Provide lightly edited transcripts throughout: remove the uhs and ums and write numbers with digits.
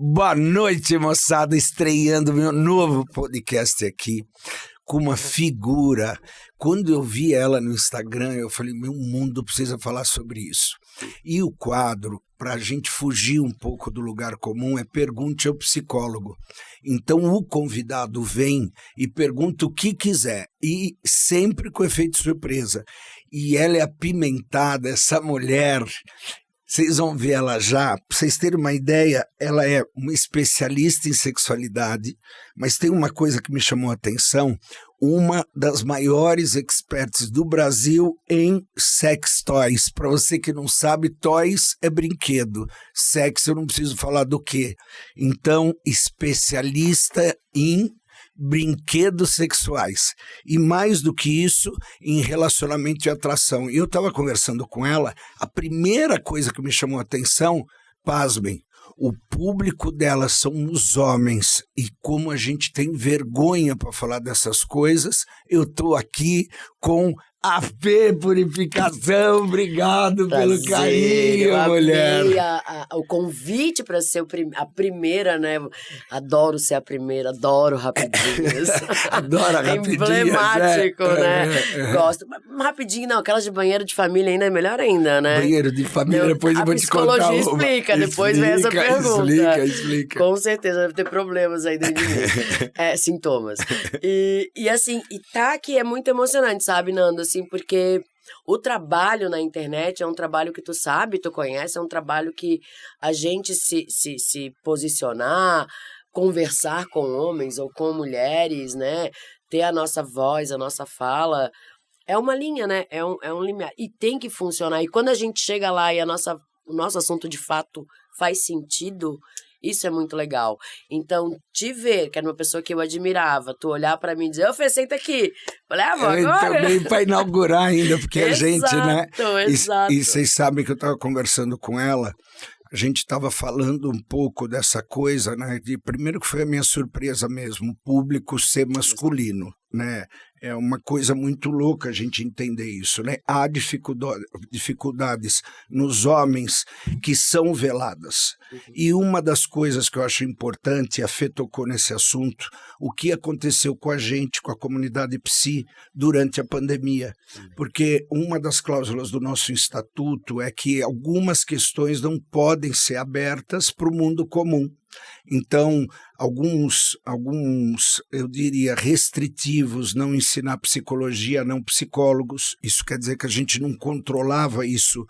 Boa noite, moçada, estreando meu novo podcast aqui com uma figura. Quando eu vi ela no Instagram, eu falei, meu mundo precisa falar sobre isso. E o quadro, para a gente fugir um pouco do lugar comum, é Pergunte ao Psicólogo. Então o convidado vem e pergunta o que quiser, e sempre com efeito surpresa. E ela é apimentada, essa mulher. Vocês vão ver ela já. Para vocês terem uma ideia, ela é uma especialista em sexualidade, mas tem uma coisa que me chamou a atenção, uma das maiores experts do Brasil em sex toys. Para você que não sabe, toys é brinquedo, sexo eu não preciso falar do quê. Então, especialista em brinquedos sexuais e, mais do que isso, em relacionamento e atração. E eu estava conversando com ela, a primeira coisa que me chamou a atenção, pasmem, o público dela são os homens, e como a gente tem vergonha para falar dessas coisas, eu estou aqui com a Fê Purificação. Obrigado pelo carinho, mulher. O convite para ser a primeira, né? Adoro ser a primeira, adoro rapidinhas. Adoro rapidinhas. É emblemático, né? Gosto. Mas rapidinho, não, aquelas de banheiro de família ainda é melhor ainda, né? Banheiro de família, depois eu vou te contar. A psicologia explica, depois vem essa pergunta. Explica. Com certeza, deve ter problemas aí dentro de mim. Sintomas. E assim, e tá aqui é muito emocionante, sabe, Nando? Assim, porque o trabalho na internet é um trabalho que tu sabe, tu conhece, é um trabalho que a gente se posicionar, conversar com homens ou com mulheres, né? Ter a nossa voz, a nossa fala, é uma linha, né? É um limiar. E tem que funcionar. E quando a gente chega lá e o nosso assunto de fato faz sentido, isso é muito legal. Então, te ver, que era uma pessoa que eu admirava, tu olhar pra mim e dizer, ô Fê, senta aqui. Falei, vamos agora. Também pra inaugurar ainda, porque a gente, né? Exato. E vocês sabem que eu tava conversando com ela, a gente estava falando um pouco dessa coisa, né? Primeiro que foi a minha surpresa mesmo, o público ser masculino, né? É uma coisa muito louca a gente entender isso, né? Há dificuldades nos homens que são veladas. E uma das coisas que eu acho importante, a Fê tocou nesse assunto, o que aconteceu com a gente, com a comunidade psi, durante a pandemia. Porque uma das cláusulas do nosso estatuto é que algumas questões não podem ser abertas para o mundo comum. Então, alguns, eu diria, restritivos, não ensinar psicologia, não psicólogos. Isso quer dizer que a gente não controlava isso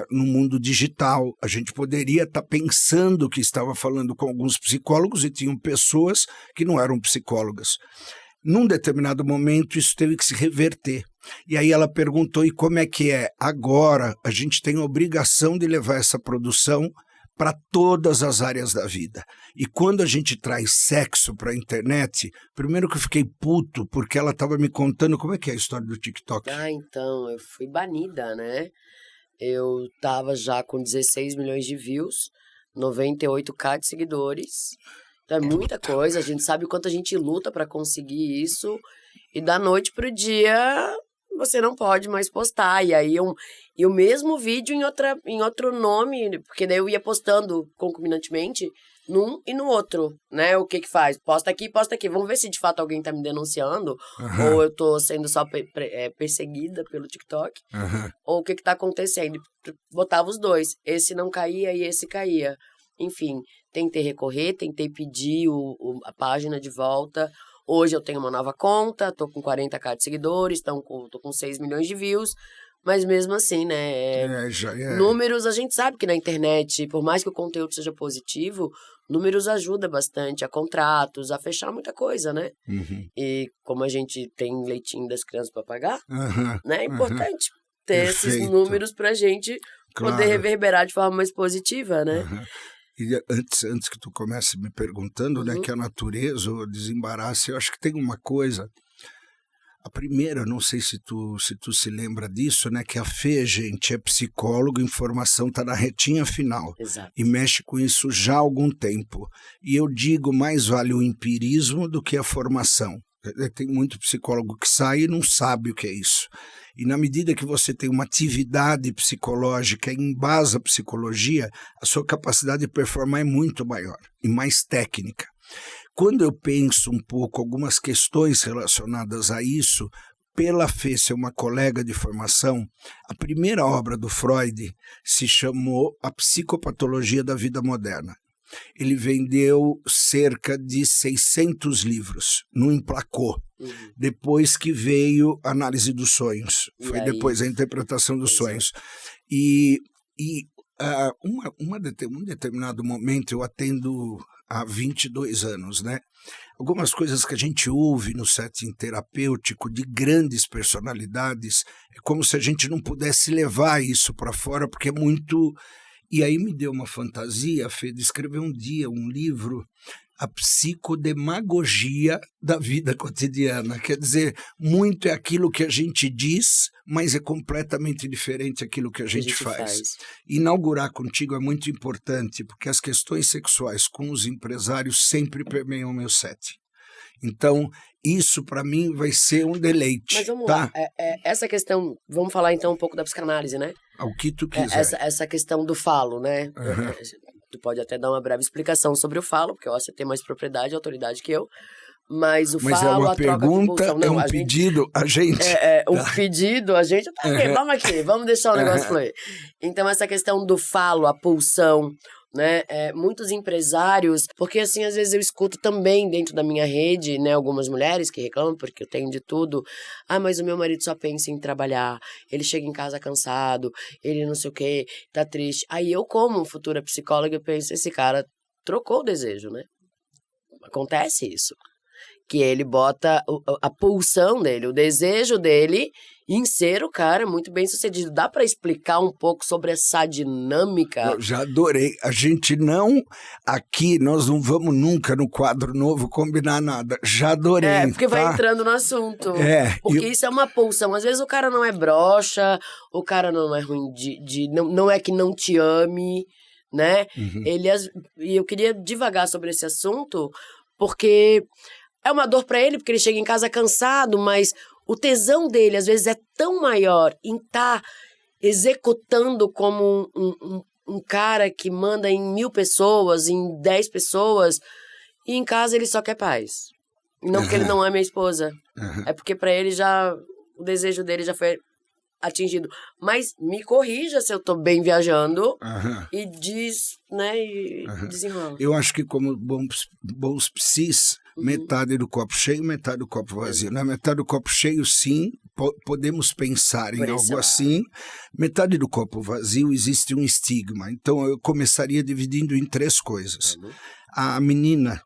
no mundo digital. A gente poderia estar pensando que estava falando com alguns psicólogos e tinham pessoas que não eram psicólogas. Num determinado momento, isso teve que se reverter. E aí ela perguntou, e como é que é? Agora, a gente tem a obrigação de levar essa produção para todas as áreas da vida. E quando a gente traz sexo para a internet, primeiro que eu fiquei puto, porque ela estava me contando como é que é a história do TikTok. Então, eu fui banida, né? Eu tava já com 16 milhões de views, 98k de seguidores. Então é muita coisa, a gente sabe o quanto a gente luta para conseguir isso. E da noite pro dia, você não pode mais postar. E aí o mesmo vídeo em outro nome, porque daí eu ia postando concomitantemente num e no outro, né? O que faz? Posta aqui. Vamos ver se de fato alguém tá me denunciando, ou eu tô sendo só perseguida pelo TikTok, ou o que tá acontecendo. Botava os dois. Esse não caía e esse caía. Enfim, tentei recorrer, tentei pedir a página de volta. Hoje eu tenho uma nova conta, tô com 40k de seguidores, tô com 6 milhões de views, mas mesmo assim, né? Números, a gente sabe que na internet, por mais que o conteúdo seja positivo, números ajudam bastante a contratos, a fechar muita coisa, né? E como a gente tem leitinho das crianças para pagar, né? É importante ter esses números pra gente poder reverberar de forma mais positiva, né? E antes que tu comece me perguntando, né, que a natureza, o desembaraço, eu acho que tem uma coisa. A primeira, não sei se tu se lembra disso, né, que a Fê, gente, é psicólogo, informação está na retinha final. Exato. E mexe com isso já há algum tempo. E eu digo, mais vale o empirismo do que a formação. Tem muito psicólogo que sai e não sabe o que é isso. E na medida que você tem uma atividade psicológica e embasa a psicologia, a sua capacidade de performar é muito maior e mais técnica. Quando eu penso um pouco algumas questões relacionadas a isso, pela Fê ser uma colega de formação, a primeira obra do Freud se chamou A Psicopatologia da Vida Moderna. Ele vendeu cerca de 600 livros, não emplacou. Depois que veio a Análise dos Sonhos, foi depois a Interpretação dos Sonhos. E um determinado momento, eu atendo há 22 anos, né? Algumas coisas que a gente ouve no setting terapêutico de grandes personalidades, é como se a gente não pudesse levar isso para fora, porque é muito... E aí me deu uma fantasia, Fê, de escrever um dia um livro, A Psicodemagogia da Vida Cotidiana. Quer dizer, muito é aquilo que a gente diz, mas é completamente diferente aquilo que a gente faz. Inaugurar contigo é muito importante, porque as questões sexuais com os empresários sempre permeiam o meu set. Então, isso para mim vai ser um deleite. Mas vamos tá? lá, essa questão, vamos falar então um pouco da psicanálise, né? Ao que tu quiser. Essa questão do falo, né? Uhum. Tu pode até dar uma breve explicação sobre o falo, porque eu acho que você tem mais propriedade e autoridade que eu. Mas o Mas falo, é uma a troca pergunta, de pulsão, não, é um pedido, a gente... um pedido, a gente... Okay, vamos aqui, vamos deixar o negócio fluir. Então, essa questão do falo, a pulsão, né? Muitos empresários, porque assim, às vezes eu escuto também dentro da minha rede, né, algumas mulheres que reclamam, porque eu tenho de tudo. Ah, mas o meu marido só pensa em trabalhar, ele chega em casa cansado, ele não sei o quê, tá triste. Aí eu, como futura psicóloga, eu penso, esse cara trocou o desejo, né? Acontece isso. Que ele bota a pulsão dele, o desejo dele em ser o cara muito bem sucedido. Dá para explicar um pouco sobre essa dinâmica? Eu já adorei. A gente não, aqui, nós não vamos nunca no quadro novo combinar nada. Já adorei. Porque vai entrando no assunto. Porque isso é uma pulsão. Às vezes o cara não é broxa, o cara não é ruim não é que não te ame, né? Uhum. E eu queria divagar sobre esse assunto, porque... é uma dor para ele, porque ele chega em casa cansado, mas o tesão dele, às vezes, é tão maior em estar executando como um cara que manda em 1.000 pessoas, em 10 pessoas, e em casa ele só quer paz. Não porque ele não ama a esposa. É porque para ele o desejo dele já foi atingido. Mas me corrija se eu tô bem viajando e desenrola. Eu acho que como bons psis, metade do copo cheio, metade do copo vazio. Na metade do copo cheio, sim, podemos pensar em algo assim. Metade do copo vazio, existe um estigma. Então, eu começaria dividindo em 3 coisas. A menina,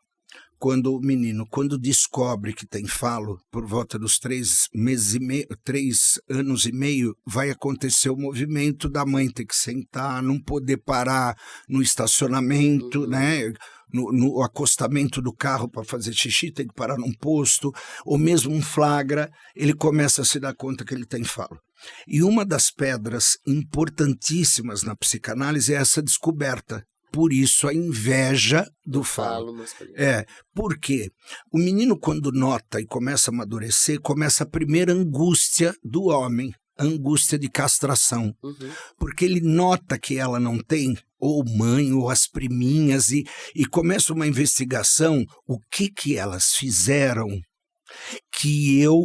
quando o menino, descobre que tem falo, por volta dos 3 anos e meio, vai acontecer o movimento da mãe ter que sentar, não poder parar no estacionamento, né? No acostamento do carro para fazer xixi, tem que parar num posto, ou mesmo um flagra, ele começa a se dar conta que ele tem falo. E uma das pedras importantíssimas na psicanálise é essa descoberta. Por isso a inveja do falo. Por quê? O menino, quando nota e começa a amadurecer, começa a primeira angústia do homem, a angústia de castração. Porque ele nota que ela não tem, ou mãe, ou as priminhas, e começa uma investigação, o que elas fizeram que eu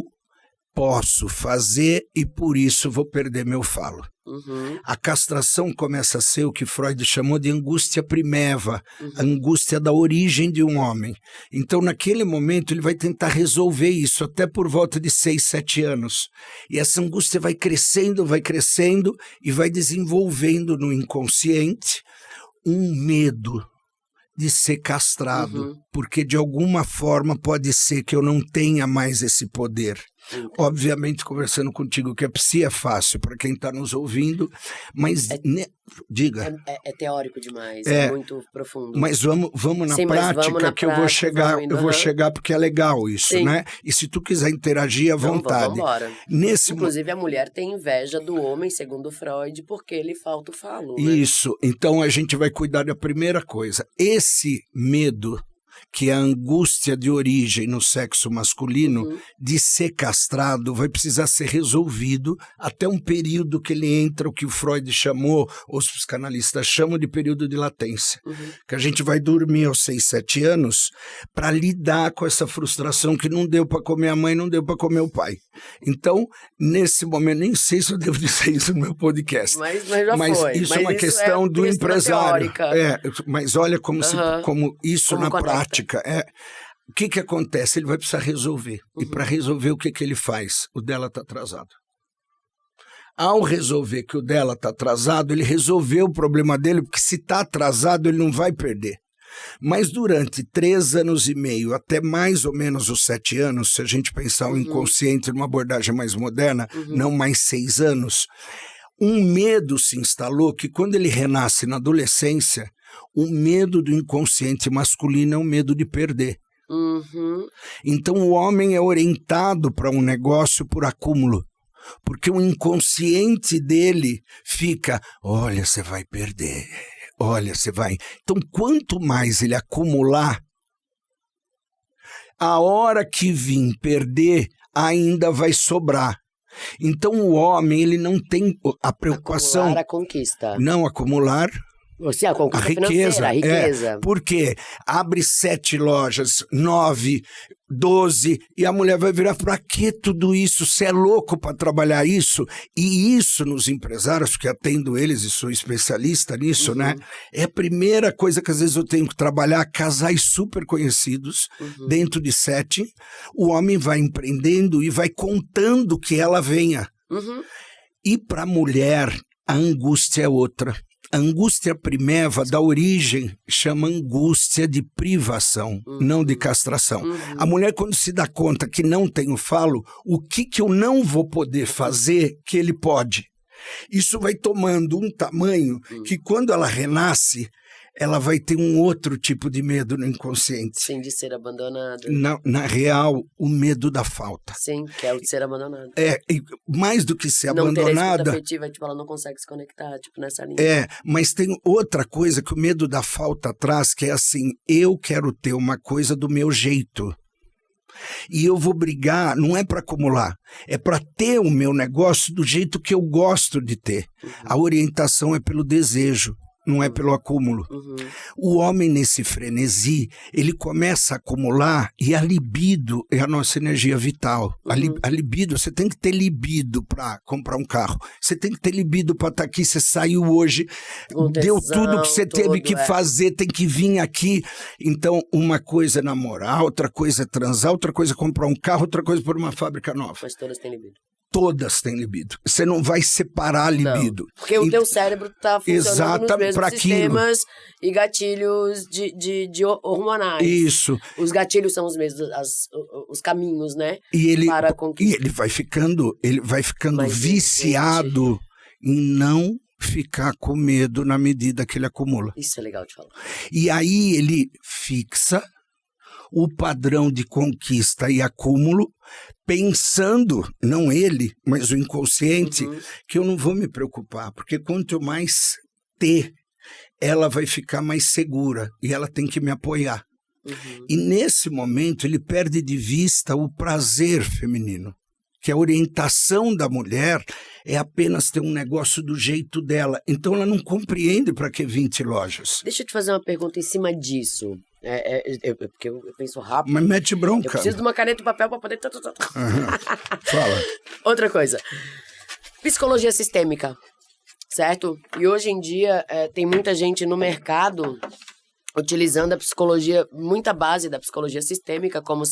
posso fazer e por isso vou perder meu falo. A castração começa a ser o que Freud chamou de angústia primeva, a angústia da origem de um homem. Então, naquele momento, ele vai tentar resolver isso, até por volta de 6, 7 anos. E essa angústia vai crescendo e vai desenvolvendo no inconsciente um medo de ser castrado, porque de alguma forma pode ser que eu não tenha mais esse poder. Obviamente, conversando contigo, que a psi é fácil para quem está nos ouvindo, mas diga. É teórico demais, é muito profundo. Mas vamos na prática, que eu vou chegar porque é legal isso, né? E se tu quiser interagir à vontade. Vamos embora. Inclusive, a mulher tem inveja do homem, segundo Freud, porque ele falta o falo, né? Isso. Então, a gente vai cuidar da primeira coisa. Esse medo que é a angústia de origem no sexo masculino, de ser castrado, vai precisar ser resolvido até um período que ele entra, o que o Freud chamou, ou os psicanalistas chamam de período de latência. Que a gente vai dormir aos 6, 7 anos para lidar com essa frustração que não deu para comer a mãe, não deu para comer o pai. Então, nesse momento, nem sei se eu devo dizer isso no meu podcast. Mas já foi. Isso é uma questão do empresário. Teórica. Mas olha como, como isso como na conecta. Prática. O que acontece? Ele vai precisar resolver. E para resolver, o que ele faz? O dela está atrasado. Ao resolver que o dela está atrasado, ele resolveu o problema dele, porque se está atrasado, ele não vai perder. Mas durante 3 anos e meio, até mais ou menos os 7 anos, se a gente pensar o inconsciente numa abordagem mais moderna, não mais 6 anos, um medo se instalou que quando ele renasce na adolescência, o medo do inconsciente masculino é o medo de perder. Então o homem é orientado para um negócio por acúmulo. Porque o inconsciente dele fica, olha, você vai perder, olha, você vai... Então, quanto mais ele acumular, a hora que vir perder, ainda vai sobrar. Então, o homem, ele não tem a preocupação... Acumular a conquista. Não, acumular... Você, a conquista financeira, a riqueza. Porque abre 7 lojas, 9, 12, e a mulher vai virar, para que tudo isso? Você é louco para trabalhar isso? E isso nos empresários, que atendo eles e sou especialista nisso, né? É a primeira coisa que às vezes eu tenho que trabalhar, casais super conhecidos, dentro de 7, o homem vai empreendendo e vai contando que ela venha. E para a mulher, a angústia é outra. A angústia primeva da origem chama angústia de privação, não de castração. A mulher, quando se dá conta que não tem o falo, o que eu não vou poder fazer que ele pode? Isso vai tomando um tamanho que quando ela renasce, ela vai ter um outro tipo de medo no inconsciente. Sim, de ser abandonado. Na real, o medo da falta. Sim, que é o de ser abandonado. E mais do que ser não abandonada... Não ter a escuta afetiva, tipo, ela não consegue se conectar, tipo, nessa linha. Mas tem outra coisa que o medo da falta traz, que é assim, eu quero ter uma coisa do meu jeito. E eu vou brigar, não é para acumular, é para ter o meu negócio do jeito que eu gosto de ter. A orientação é pelo desejo. Não é pelo acúmulo. O homem, nesse frenesi, ele começa a acumular e a libido é a nossa energia vital. A libido, você tem que ter libido para comprar um carro. Você tem que ter libido para estar aqui. Você saiu hoje, deu tudo que você teve que fazer, tem que vir aqui. Então, uma coisa é namorar, outra coisa é transar, outra coisa é comprar um carro, outra coisa é pôr uma fábrica nova. Mas todas têm libido. Todas têm libido. Você não vai separar libido. Não, porque o teu cérebro está funcionando nos mesmos sistemas aquilo. E gatilhos de hormonais. Isso. Os gatilhos são os mesmos, os caminhos, né? E ele vai ficando mais viciado em não ficar com medo na medida que ele acumula. Isso é legal de falar. E aí ele fixa o padrão de conquista e acúmulo, pensando, não ele, mas o inconsciente, que eu não vou me preocupar, porque quanto mais ter, ela vai ficar mais segura e ela tem que me apoiar. E nesse momento ele perde de vista o prazer feminino, que a orientação da mulher é apenas ter um negócio do jeito dela. Então ela não compreende para que 20 lojas. Deixa eu te fazer uma pergunta em cima disso. Porque eu penso rápido. Mas mete bronca. Eu preciso de uma caneta e papel para poder... Fala. Outra coisa. Psicologia sistêmica, certo? E hoje em dia tem muita gente no mercado utilizando a psicologia, muita base da psicologia sistêmica, como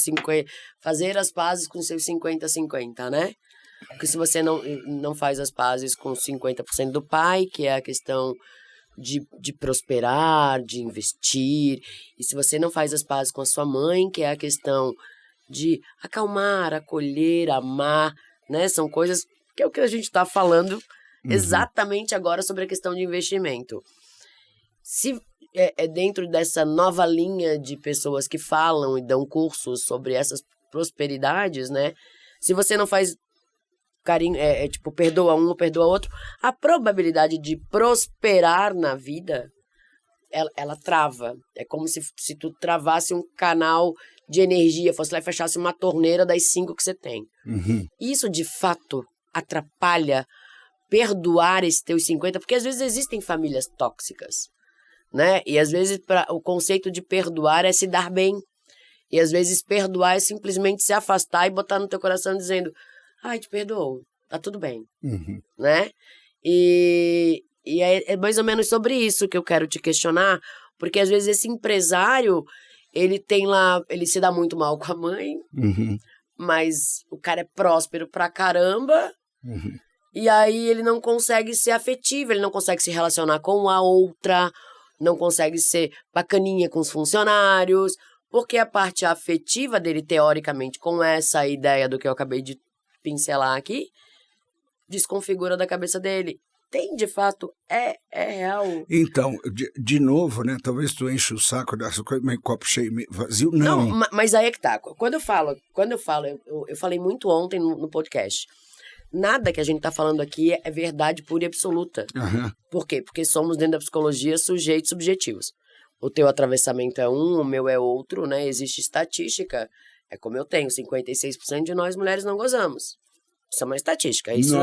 fazer as pazes com seus 50-50, né? Porque se você não faz as pazes com 50% do pai, que é a questão de prosperar, de investir, e se você não faz as pazes com a sua mãe, que é a questão de acalmar, acolher, amar, né? São coisas que é o que a gente está falando exatamente agora sobre a questão de investimento. Se dentro dessa nova linha de pessoas que falam e dão cursos sobre essas prosperidades, né? Se você não faz carinho, tipo, perdoa um ou perdoa outro, a probabilidade de prosperar na vida ela trava. É como se tu travasse um canal de energia, fosse lá e fechasse uma torneira das 5 que você tem. Isso, de fato, atrapalha perdoar esses teus 50, porque às vezes existem famílias tóxicas, né? E às vezes o conceito de perdoar é se dar bem. E às vezes perdoar é simplesmente se afastar e botar no teu coração dizendo, ai, te perdoo, tá tudo bem, né? E é mais ou menos sobre isso que eu quero te questionar, porque às vezes esse empresário, ele se dá muito mal com a mãe, mas o cara é próspero pra caramba, e aí ele não consegue ser afetivo, ele não consegue se relacionar com a outra, não consegue ser bacaninha com os funcionários, porque a parte afetiva dele, teoricamente, com essa ideia do que eu acabei de pincelar aqui, desconfigura da cabeça dele. Tem, de fato, é real. Então, de novo, né? Talvez tu enche o saco dessa coisa, meio copo cheio, meio vazio. Não, mas aí é que tá. Quando eu falo, eu falei muito ontem no podcast. Nada que a gente tá falando aqui é verdade pura e absoluta. Por quê? Porque somos, dentro da psicologia, sujeitos subjetivos. O teu atravessamento é um, o meu é outro, né? Existe estatística. É como eu tenho, 56% de nós mulheres não gozamos. Isso é uma estatística. Isso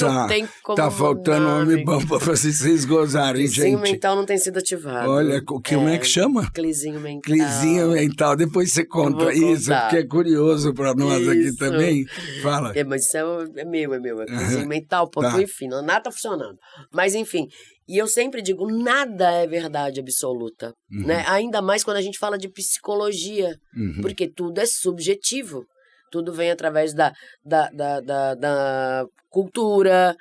não tem como tá faltando homem bom pra vocês gozarem, gente. Clizinho mental não tem sido ativado. Olha, como é que chama? Clizinho mental. Clizinho mental. Depois você conta isso, porque é curioso pra nós aqui também. Fala. Mas isso é meu. É clizinho mental, ponto, enfim, nada tá funcionando. Mas, enfim, e eu sempre digo, nada é verdade absoluta, né? Ainda mais quando a gente fala de psicologia, porque tudo é subjetivo. Tudo vem através da cultura.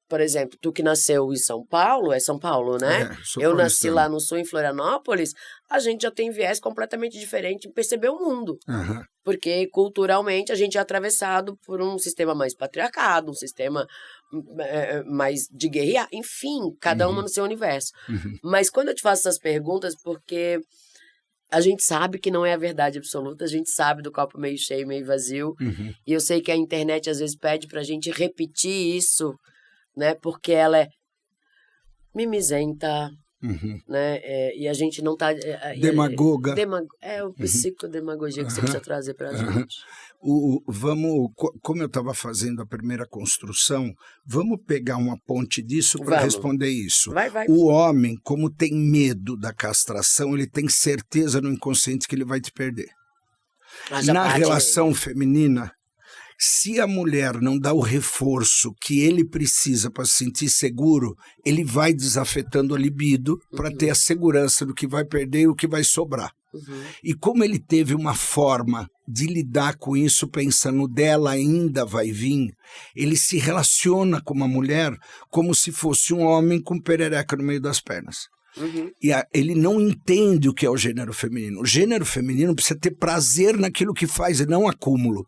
Por exemplo, tu que nasceu em São Paulo, é São Paulo, né? Eu nasci lá no sul, em Florianópolis, a gente já tem viés completamente diferente em perceber o mundo. Porque, culturalmente, a gente é atravessado por um sistema mais patriarcado, um sistema mais de guerrear, enfim, cada uma no seu universo. Mas quando eu te faço essas perguntas, porque a gente sabe que não é a verdade absoluta, a gente sabe do copo meio cheio, meio vazio, e eu sei que a internet às vezes pede pra gente repetir isso, né, porque ela é mimizenta, né, e a gente não tá... Demagoga. É o psicodemagogia que você precisa trazer pra gente. Como eu estava fazendo a primeira construção, vamos pegar uma ponte disso para responder isso. Vai. O homem, como tem medo da castração, ele tem certeza no inconsciente que ele vai te perder. Na relação feminina, se a mulher não dá o reforço que ele precisa para se sentir seguro, ele vai desafetando a libido para ter a segurança do que vai perder e o que vai sobrar. E como ele teve uma forma de lidar com isso, pensando dela ainda vai vir, ele se relaciona com uma mulher como se fosse um homem com perereca no meio das pernas. E ele não entende o que é o gênero feminino. O gênero feminino precisa ter prazer naquilo que faz e não acúmulo.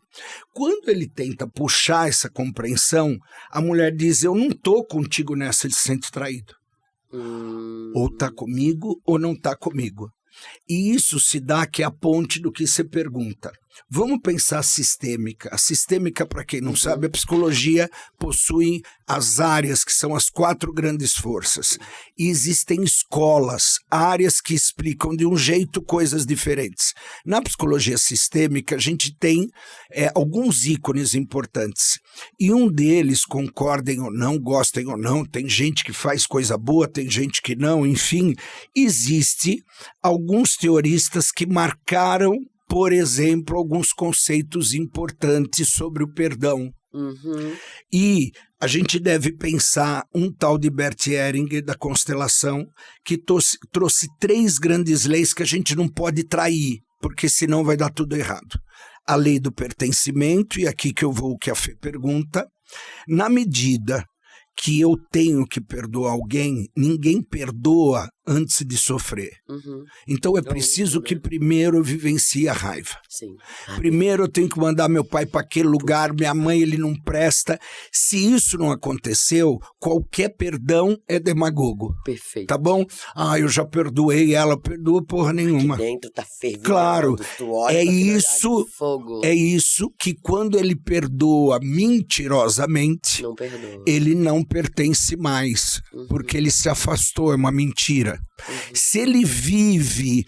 Quando ele tenta puxar essa compreensão, a mulher diz, eu não estou contigo nessa, ele se sente traído. Ou está comigo ou não está comigo. E isso se dá que é a ponte do que você pergunta. Vamos pensar sistêmica. A sistêmica, para quem não sabe, a psicologia possui as áreas que são as 4 grandes forças. E existem escolas, áreas que explicam de um jeito coisas diferentes. Na psicologia sistêmica, a gente tem alguns ícones importantes. E um deles, concordem ou não, gostem ou não, tem gente que faz coisa boa, tem gente que não, enfim, existe alguns teoristas que marcaram, por exemplo, alguns conceitos importantes sobre o perdão. E a gente deve pensar um tal de Bert Hellinger, da constelação, que trouxe 3 grandes leis que a gente não pode trair, porque senão vai dar tudo errado. A lei do pertencimento, e aqui que eu vou o que a Fê pergunta, na medida que eu tenho que perdoar alguém, ninguém perdoa antes de sofrer. Então é preciso que primeiro eu vivencie a raiva. Sim. Primeiro eu tenho que mandar meu pai para aquele lugar, minha mãe ele não presta. Se isso não aconteceu, qualquer perdão é demagogo. Perfeito. Tá bom? Eu já perdoei ela, perdoa porra nenhuma. Aqui dentro tá fervendo. Claro, é isso que quando ele perdoa mentirosamente, não perdoa. ele não pertence mais, porque ele se afastou, é uma mentira. nunca. Se ele vive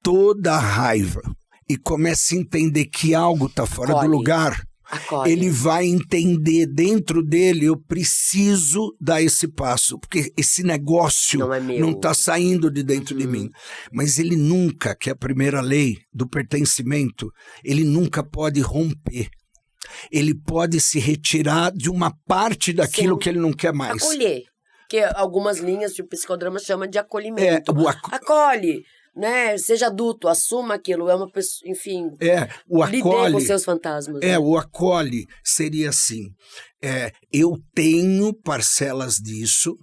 toda a raiva e começa a entender que algo está fora do lugar, ele vai entender dentro dele, eu preciso dar esse passo, porque esse negócio não está saindo de dentro de mim. Mas ele nunca, que é a primeira lei do pertencimento, ele nunca pode romper. Ele pode se retirar de uma parte daquilo que ele não quer mais. Acolher, que algumas linhas de psicodrama chamam de acolhimento. Acolhe. Né? Seja adulto, assuma aquilo, é uma pessoa, enfim, o acolhe, lide com seus fantasmas. Né? O acolhe seria assim, eu tenho parcelas disso,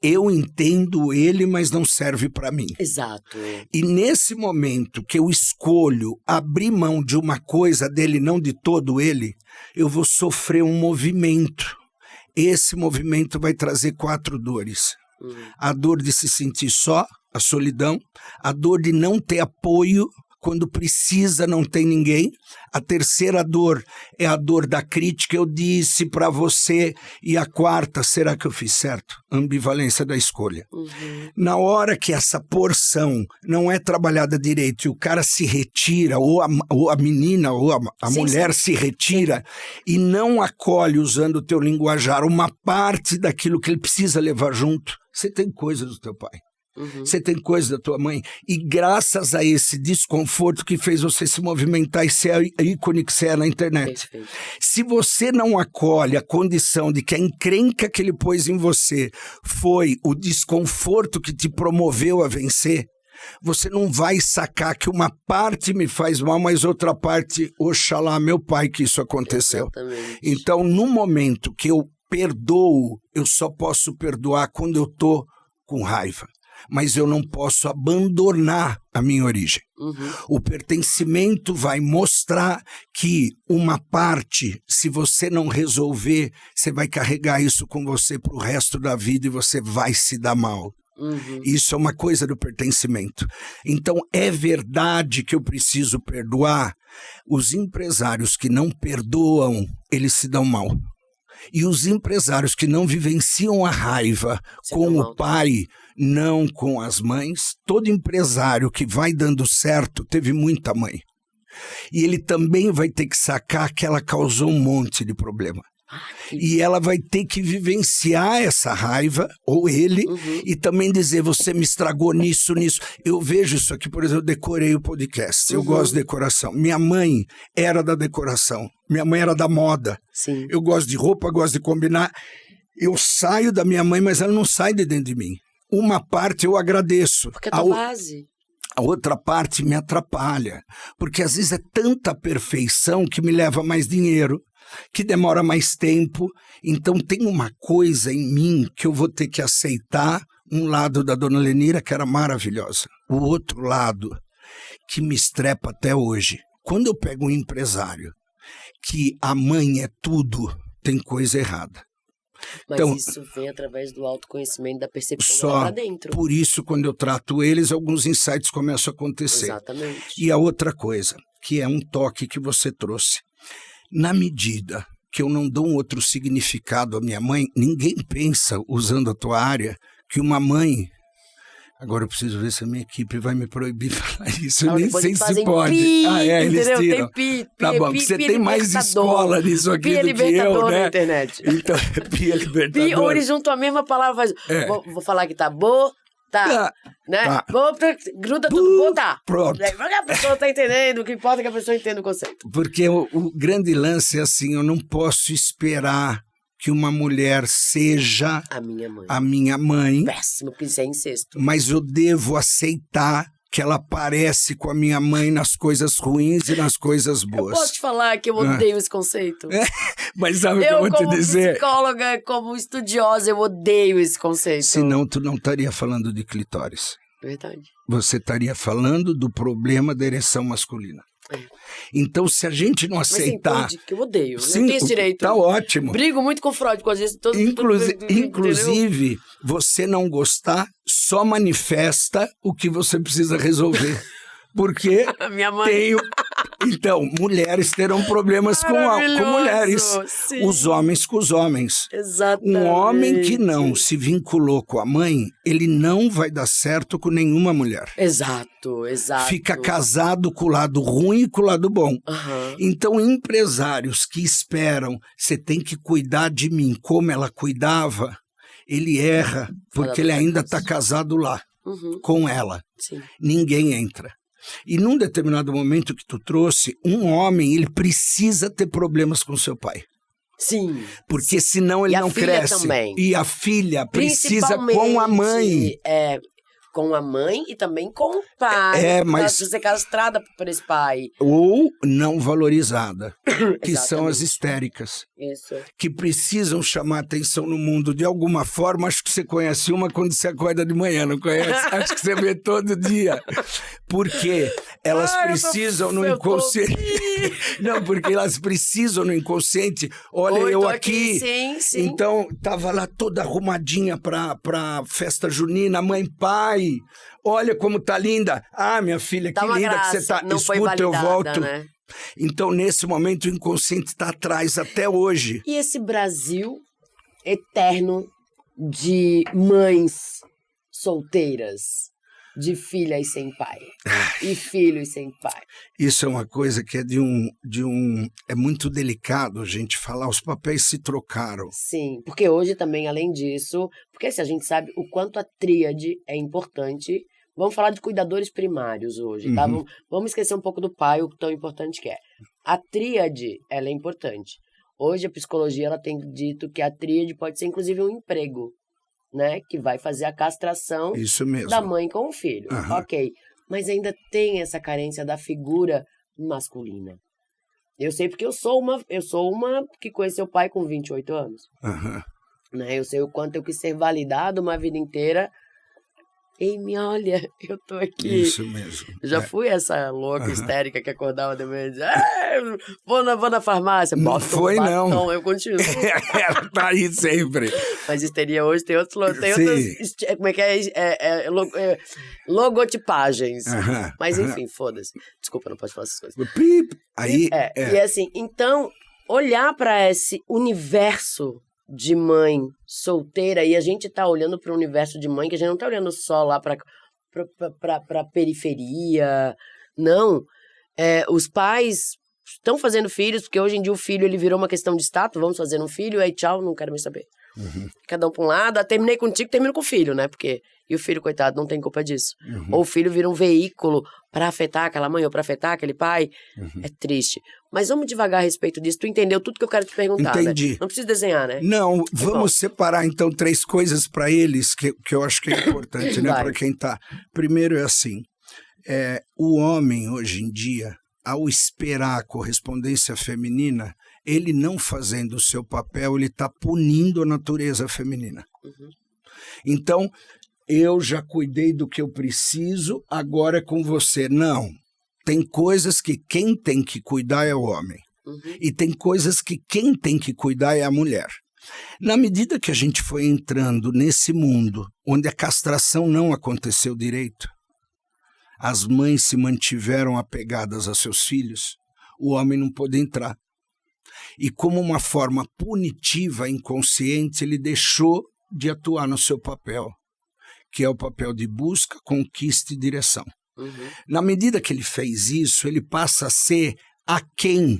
eu entendo ele, mas não serve para mim. Exato. E nesse momento que eu escolho abrir mão de uma coisa dele, não de todo ele, eu vou sofrer um movimento. Esse movimento vai trazer 4 dores. A dor de se sentir só, a solidão, a dor de não ter apoio, quando precisa não tem ninguém. A terceira dor é a dor da crítica, eu disse para você. E a quarta, será que eu fiz certo? Ambivalência da escolha. Na hora que essa porção não é trabalhada direito e o cara se retira, ou a menina, ou a mulher se retira e não acolhe, usando o teu linguajar, uma parte daquilo que ele precisa levar junto, você tem coisa do teu pai. Você tem coisa da tua mãe. E graças a esse desconforto que fez você se movimentar e ser a ícone que você é na internet. Perfeito. Se você não acolhe a condição de que a encrenca que ele pôs em você foi o desconforto que te promoveu a vencer, você não vai sacar que uma parte me faz mal, mas outra parte, oxalá, meu pai, que isso aconteceu. Exatamente. Então, no momento que eu perdoo, eu só posso perdoar quando eu tô com raiva. Mas eu não posso abandonar a minha origem. O pertencimento vai mostrar que uma parte, se você não resolver, você vai carregar isso com você para o resto da vida e você vai se dar mal. Isso é uma coisa do pertencimento. Então, é verdade que eu preciso perdoar. Os empresários que não perdoam, eles se dão mal. E os empresários que não vivenciam a raiva com o pai, não com as mães, todo empresário que vai dando certo teve muita mãe. E ele também vai ter que sacar que ela causou um monte de problema. E ela vai ter que vivenciar essa raiva, ou ele, e também dizer, você me estragou nisso. Eu vejo isso aqui, por exemplo, eu decorei o podcast, eu gosto de decoração. Minha mãe era da decoração, minha mãe era da moda. Sim. Eu gosto de roupa, gosto de combinar. Eu saio da minha mãe, mas ela não sai de dentro de mim. Uma parte eu agradeço. Porque é a tua base. A outra parte me atrapalha, porque às vezes é tanta perfeição que me leva mais dinheiro, que demora mais tempo. Então tem uma coisa em mim que eu vou ter que aceitar, um lado da Dona Lenira que era maravilhosa, o outro lado que me estrepa até hoje. Quando eu pego um empresário que a mãe é tudo, tem coisa errada. Mas então, isso vem através do autoconhecimento, da percepção lá dentro. Por isso, quando eu trato eles, alguns insights começam a acontecer. Exatamente. E a outra coisa, que é um toque que você trouxe. Na medida que eu não dou um outro significado à minha mãe, ninguém pensa, usando a tua área, que uma mãe... Agora eu preciso ver se a minha equipe vai me proibir falar isso. Eu nem sei se pode. Eles tiram. Tem pi, tá bom, você tem mais escola nisso aqui do que eu, né? Na internet. Então, pia libertador. Pi, ou eles juntam a mesma palavra. Vou falar que tá boa. Tá, né? Tá. Gruda tudo, tá. Pronto. A pessoa tá entendendo, o que importa é que a pessoa entenda o conceito. Porque o grande lance é assim, eu não posso esperar que uma mulher seja a minha mãe. Péssimo, porque isso é incesto. Mas eu devo aceitar que ela parece com a minha mãe nas coisas ruins e nas coisas boas. Eu posso te falar que eu odeio esse conceito? Mas sabe o que eu vou te dizer? Como psicóloga, como estudiosa, eu odeio esse conceito. Senão tu não estaria falando de clitóris. Verdade. Você estaria falando do problema da ereção masculina. Então, se a gente não aceitar... Mas que eu odeio, sim, não tenho esse direito. Tá ótimo. Brigo muito com Freud, com às vezes... Inclusive, você não gostar só manifesta o que você precisa resolver. Porque minha mãe. Então, mulheres terão problemas com mulheres. Sim. Os homens com os homens. Exatamente. Um homem que não se vinculou com a mãe, ele não vai dar certo com nenhuma mulher. Exato. Fica casado com o lado ruim e com o lado bom. Uhum. Então, empresários que esperam, você tem que cuidar de mim como ela cuidava, ele erra, porque ele ainda está casado lá, com ela. Sim. Ninguém entra. E num determinado momento que tu trouxe, um homem, ele precisa ter problemas com seu pai. Sim. Porque senão ele não cresce. Também. E a filha precisa com a mãe. Com a mãe e também com o pai. Mas ser castrada por esse pai. Ou não valorizada, que são as histéricas. Isso. Que precisam chamar atenção no mundo de alguma forma. Acho que você conhece uma quando você acorda de manhã, não conhece? Acho que você vê todo dia. Porque elas precisam no inconsciente. Não, porque elas precisam no inconsciente. Olha, eu aqui. Sim. Então, tava lá toda arrumadinha pra festa junina, mãe, pai. Olha como tá linda. Ah, minha filha, que linda graça. que você tá. Não Escuta, eu volto. Né? Então, nesse momento, o inconsciente está atrás até hoje. E esse Brasil eterno de mães solteiras, de filhas sem pai e filhos sem pai. Isso é uma coisa que é é muito delicado a gente falar, os papéis se trocaram. Sim, porque hoje também, além disso, porque se a gente sabe o quanto a tríade é importante, vamos falar de cuidadores primários hoje, tá? Vamos esquecer um pouco do pai, o tão importante que é. A tríade, ela é importante. Hoje a psicologia, ela tem dito que a tríade pode ser inclusive um emprego, né? Que vai fazer a castração da mãe com o filho. Ok, mas ainda tem essa carência da figura masculina. Eu sei porque eu sou uma que conheceu o pai com 28 anos. Né? Eu sei o quanto eu quis ser validado uma vida inteira. Ei, me olha, eu tô aqui. Isso mesmo. Já fui essa louca histérica que acordava de manhã e dizia, vou na farmácia. Não foi, batom, não. Eu continuo. Ela tá aí sempre. Mas histeria hoje tem outras, como é que é? Logotipagens. Mas enfim, foda-se. Desculpa, não pode falar essas coisas. Aí, E assim, então, olhar para esse universo de mãe solteira, e a gente tá olhando para o universo de mãe, que a gente não tá olhando só lá pra periferia, não. Os pais estão fazendo filhos, porque hoje em dia o filho ele virou uma questão de status, vamos fazer um filho, aí tchau, não quero mais saber. Cada um pra um lado, terminei contigo, termino com o filho, né? Porque, e o filho, coitado, não tem culpa disso. Ou o filho vira um veículo para afetar aquela mãe ou para afetar aquele pai. É triste. Mas vamos devagar a respeito disso. Tu entendeu tudo que eu quero te perguntar, Entendi. Né? Não precisa desenhar, né? Não, vamos separar então 3 coisas para eles que eu acho que é importante, né? Para quem tá. Primeiro é assim, o homem hoje em dia, ao esperar a correspondência feminina, ele não fazendo o seu papel, ele está punindo a natureza feminina. Então, eu já cuidei do que eu preciso, agora é com você. Não, tem coisas que quem tem que cuidar é o homem. E tem coisas que quem tem que cuidar é a mulher. Na medida que a gente foi entrando nesse mundo, onde a castração não aconteceu direito, as mães se mantiveram apegadas a seus filhos, o homem não pôde entrar. E como uma forma punitiva, inconsciente, ele deixou de atuar no seu papel, que é o papel de busca, conquista e direção. Na medida que ele fez isso, ele passa a ser aquém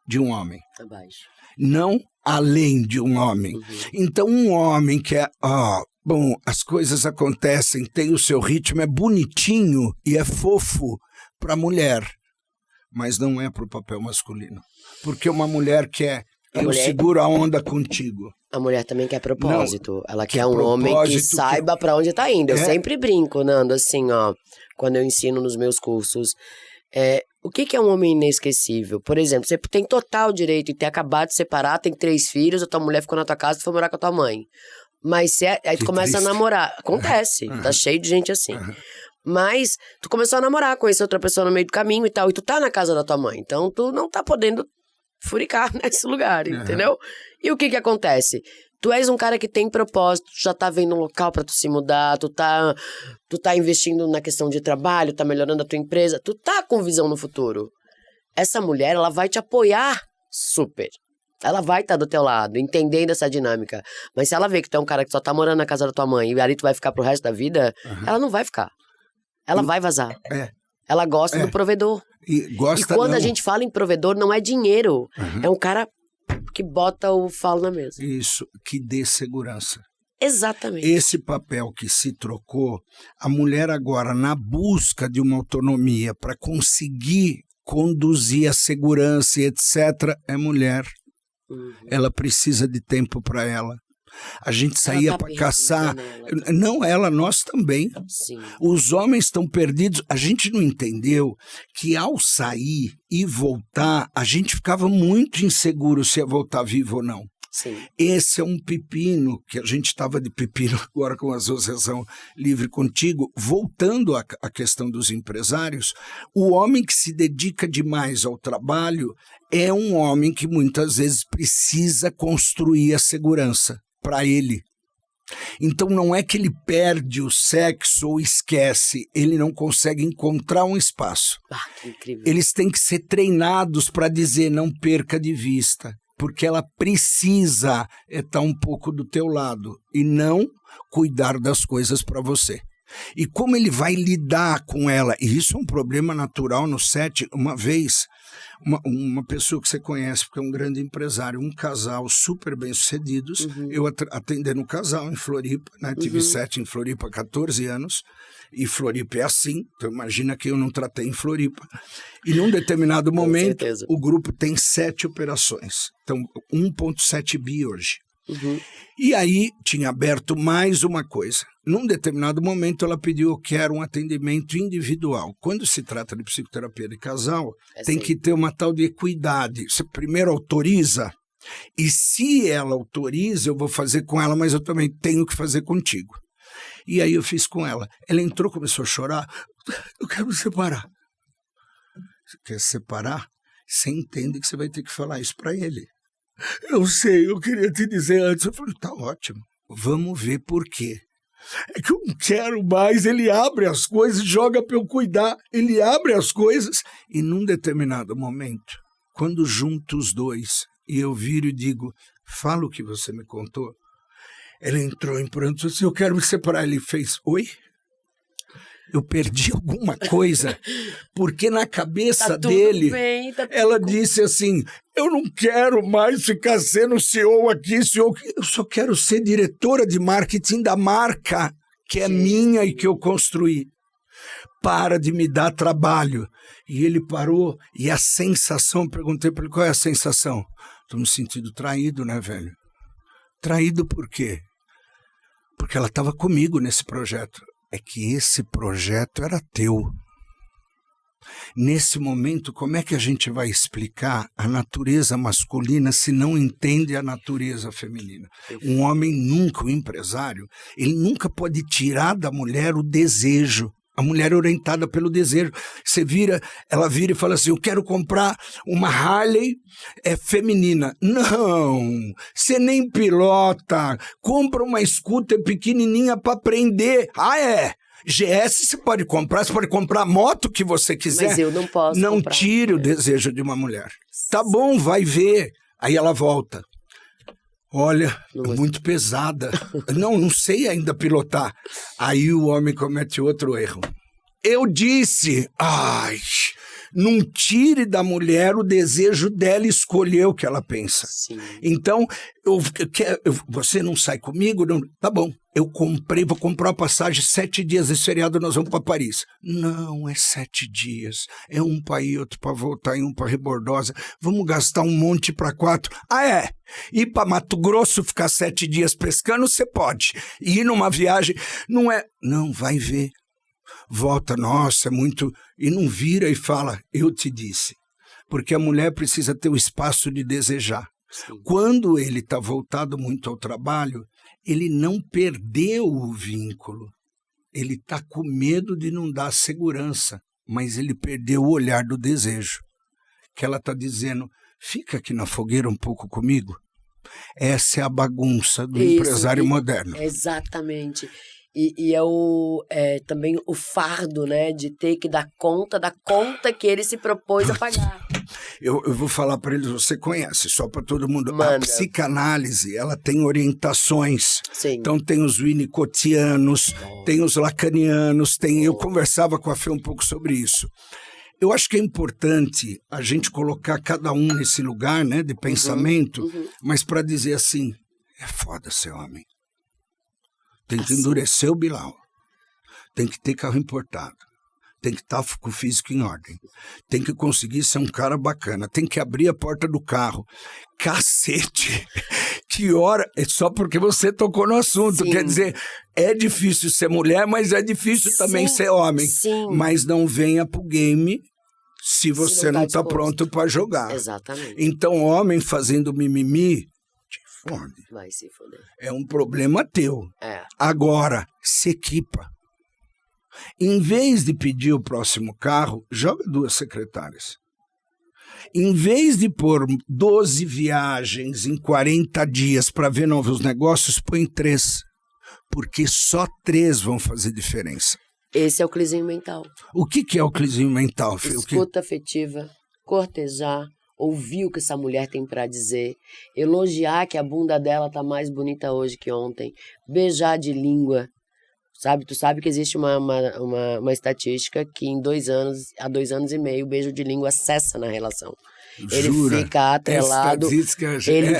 de um homem. Abaixo. Não além de um homem. Então, um homem que bom, as coisas acontecem, tem o seu ritmo, é bonitinho e é fofo para a mulher, mas não é para o papel masculino. Porque uma mulher quer, seguro a onda contigo. A mulher também quer propósito. Não, ela quer um homem que saiba para onde tá indo. Eu sempre brinco, Nando, assim, quando eu ensino nos meus cursos. O que é um homem inesquecível? Por exemplo, você tem total direito de ter acabado de separar, tem 3 filhos, a tua mulher ficou na tua casa e foi morar com a tua mãe. Mas aí tu começa a namorar. Acontece, tá cheio de gente assim. Mas tu começou a namorar, conhecer outra pessoa no meio do caminho e tal, e tu tá na casa da tua mãe. Então tu não tá podendo furicar nesse lugar, entendeu? E o que acontece? Tu és um cara que tem propósito, tu já tá vendo um local pra tu se mudar, tu tá investindo na questão de trabalho, tá melhorando a tua empresa, tu tá com visão no futuro. essa mulher, ela vai te apoiar super. Ela vai estar do teu lado, entendendo essa dinâmica. Mas se ela vê que tu é um cara que só tá morando na casa da tua mãe e ali tu vai ficar pro resto da vida, ela não vai ficar. Ela vai vazar. Ela gosta do provedor. E quando a gente fala em provedor, não é dinheiro. É um cara que bota o falo na mesa. Isso, que dê segurança. Exatamente. Esse papel que se trocou, a mulher agora, na busca de uma autonomia para conseguir conduzir a segurança e etc., é mulher. Ela precisa de tempo para ela. A gente saía para caçar. Não ela, nós também. Sim. Os homens estão perdidos. A gente não entendeu que ao sair e voltar, a gente ficava muito inseguro se ia voltar vivo ou não. Sim. Esse é um pepino, que a gente estava de pepino agora com a Associação Livre Contigo. Voltando à questão dos empresários, o homem que se dedica demais ao trabalho é um homem que muitas vezes precisa construir a segurança para ele. Então não é que ele perde o sexo ou esquece, ele não consegue encontrar um espaço. Que incrível. Eles têm que ser treinados para dizer não perca de vista. Porque ela precisa estar um pouco do teu lado e não cuidar das coisas para você. E como ele vai lidar com ela, e isso é um problema natural no set. Uma vez, uma pessoa que você conhece, porque é um grande empresário, um casal super bem-sucedidos, eu atendendo um casal em Floripa, né? Tive set em Floripa há 14 anos, e Floripa é assim, então imagina que eu não tratei em Floripa. E num determinado momento, o grupo tem 7 operações, então 1,7 bi hoje. E aí tinha aberto mais uma coisa. Num determinado momento ela pediu: eu quero um atendimento individual. Quando se trata de psicoterapia de casal, tem que ter uma tal de equidade. Você primeiro autoriza, e se ela autoriza, eu vou fazer com ela, mas eu também tenho que fazer contigo. E aí eu fiz com ela. Ela entrou, começou a chorar. Eu quero me separar. Você quer se separar? Você entende que você vai ter que falar isso para ele. Eu sei, eu queria te dizer antes. Eu falei, tá ótimo, vamos ver por quê. É que eu não quero mais. Ele abre as coisas, joga para eu cuidar. Ele abre as coisas. E num determinado momento, quando junto os dois, e eu viro e digo, fala o que você me contou. Ela entrou em pranto e disse, eu quero me separar. Ele fez, oi? Eu perdi alguma coisa, porque na cabeça dele, ela disse assim, eu não quero mais ficar sendo CEO aqui, CEO, eu só quero ser diretora de marketing da marca, que é minha e que eu construí. Para de me dar trabalho. E ele parou, e a sensação, perguntei para ele, qual é a sensação? Estou me sentindo traído, né, velho? Traído por quê? Porque ela estava comigo nesse projeto. É que esse projeto era teu. Nesse momento, como é que a gente vai explicar a natureza masculina se não entende a natureza feminina? Um homem nunca, um empresário, ele nunca pode tirar da mulher o desejo. A mulher é orientada pelo desejo. Você vira, ela vira e fala assim, eu quero comprar uma Harley feminina. Não, você nem pilota. Compra uma scooter pequenininha para aprender. Ah, é? GS você pode comprar a moto que você quiser. Mas eu não posso Não comprar. Tire o desejo de uma mulher. Tá bom, vai ver. Aí ela volta. Olha, muito pesada. Não sei ainda pilotar. Aí o homem comete outro erro. Eu disse, não tire da mulher o desejo dela escolher o que ela pensa. Sim. Então, você não sai comigo? Não, tá bom. Vou comprar a passagem 7 dias, esse feriado nós vamos para Paris. Não, é 7 dias. É um para ir, outro para voltar e um para Rebordosa. Vamos gastar um monte para 4. Ah, é? Ir para Mato Grosso, ficar 7 dias pescando, você pode. Ir numa viagem, não é... Não, vai ver. Volta, nossa, é muito... E não vira e fala, eu te disse. Porque a mulher precisa ter o espaço de desejar. Sim. Quando ele está voltado muito ao trabalho, ele não perdeu o vínculo. Ele está com medo de não dar segurança, mas ele perdeu o olhar do desejo. Que ela está dizendo, fica aqui na fogueira um pouco comigo. Essa é a bagunça do empresário moderno. Exatamente. E é também o fardo, né, de ter que dar conta da conta que ele se propôs a pagar. Eu vou falar para eles, você conhece, só para todo mundo. Manda. A psicanálise, ela tem orientações. Sim. Então tem os winnicottianos, tem os lacanianos, eu conversava com a Fê um pouco sobre isso. Eu acho que é importante a gente colocar cada um nesse lugar, né, de pensamento, mas para dizer assim, é foda ser homem. Tem que endurecer o bilau. Tem que ter carro importado. Tem que estar com o físico em ordem. Tem que conseguir ser um cara bacana. Tem que abrir a porta do carro. Cacete! Que hora! É só porque você tocou no assunto. Sim. Quer dizer, é difícil ser mulher, mas é difícil também ser homem. Sim. Mas não venha pro game se você não está pronto para jogar. Exatamente. Então, homem fazendo mimimi, te fode. Vai se foder. É um problema teu. É. Agora, se equipa. Em vez de pedir o próximo carro, joga 2 secretárias. Em vez de pôr 12 viagens em 40 dias para ver novos negócios, põe 3. Porque só 3 vão fazer diferença. Esse é o clizinho mental. O que é o clizinho mental, Fê? Escuta afetiva, cortejar, ouvir o que essa mulher tem para dizer, elogiar que a bunda dela tá mais bonita hoje que ontem, beijar de língua. Sabe, tu sabe que existe uma estatística que em 2 anos, há 2 anos e meio, o beijo de língua cessa na relação. Ele Jura? fica atrelado.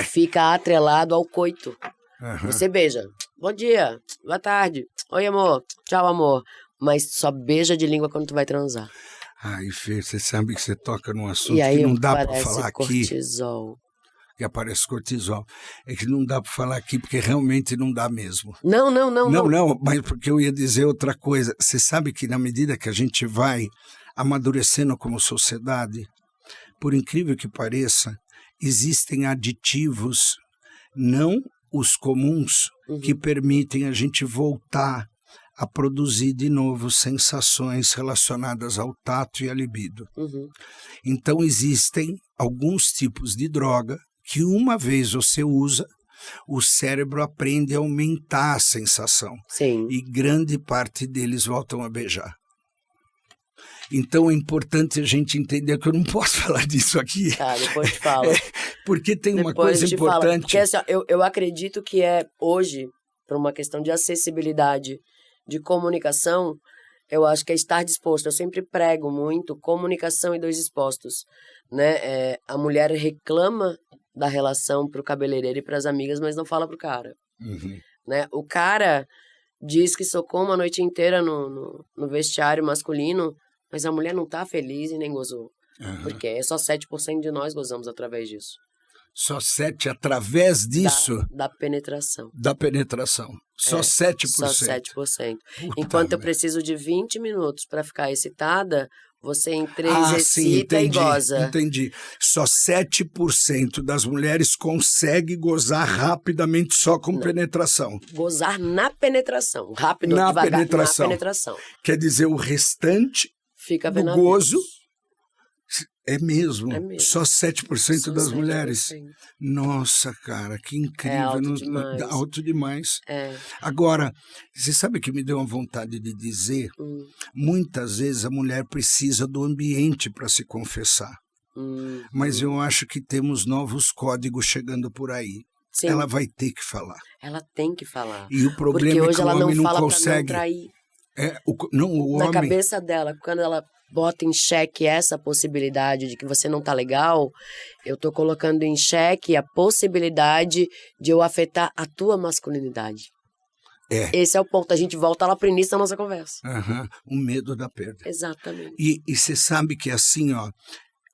Fica atrelado ao coito. Você beija. Bom dia, boa tarde, oi amor, tchau amor. Mas só beija de língua quando tu vai transar. Ai, Fê, você sabe que você toca num assunto E aí que não dá para falar cortisol. aqui. Que aparece cortisol. É que não dá para falar aqui, porque realmente não dá mesmo. Não, mas porque eu ia dizer outra coisa. Você sabe que na medida que a gente vai amadurecendo como sociedade, por incrível que pareça, existem aditivos, não os comuns, que permitem a gente voltar a produzir de novo sensações relacionadas ao tato e à libido. Então existem alguns tipos de droga que uma vez você usa, o cérebro aprende a aumentar a sensação. Sim. E grande parte deles voltam a beijar. Então é importante a gente entender que eu não posso falar disso aqui. Tá, depois te falo. Porque tem uma coisa importante. Porque assim, eu acredito que é hoje, por uma questão de acessibilidade, de comunicação, eu acho que é estar disposto. Eu sempre prego muito comunicação e 2 dispostos. Né? A mulher reclama da relação pro cabeleireiro e pras amigas, mas não fala pro cara. Né? O cara diz que socou uma noite inteira no vestiário masculino, mas a mulher não tá feliz e nem gozou. Porque é só 7% de nós gozamos através disso. Só 7% através disso? Da penetração. Da penetração. Só 7%. Só 7%. Enquanto eu preciso de 20 minutos para ficar excitada, você em 3 excita e goza. Entendi. Só 7% das mulheres consegue gozar rapidamente só com penetração. Gozar na penetração. Rápido, na devagar, penetração. Na penetração. Quer dizer, o restante fica do gozo é mesmo. Só 7% das mulheres. Nossa, cara, que incrível. É alto demais. Alto demais. É. Agora, você sabe que me deu uma vontade de dizer? Muitas vezes a mulher precisa do ambiente para se confessar. Mas eu acho que temos novos códigos chegando por aí. Sim. Ela vai ter que falar. Ela tem que falar. E o problema é que o homem não consegue. Pra não trair. O Na homem... cabeça dela, quando ela bota em xeque essa possibilidade de que você não tá legal, eu tô colocando em xeque a possibilidade de eu afetar a tua masculinidade. Esse é o ponto. A gente volta lá pro início da nossa conversa. O medo da perda. Exatamente. E você sabe que assim,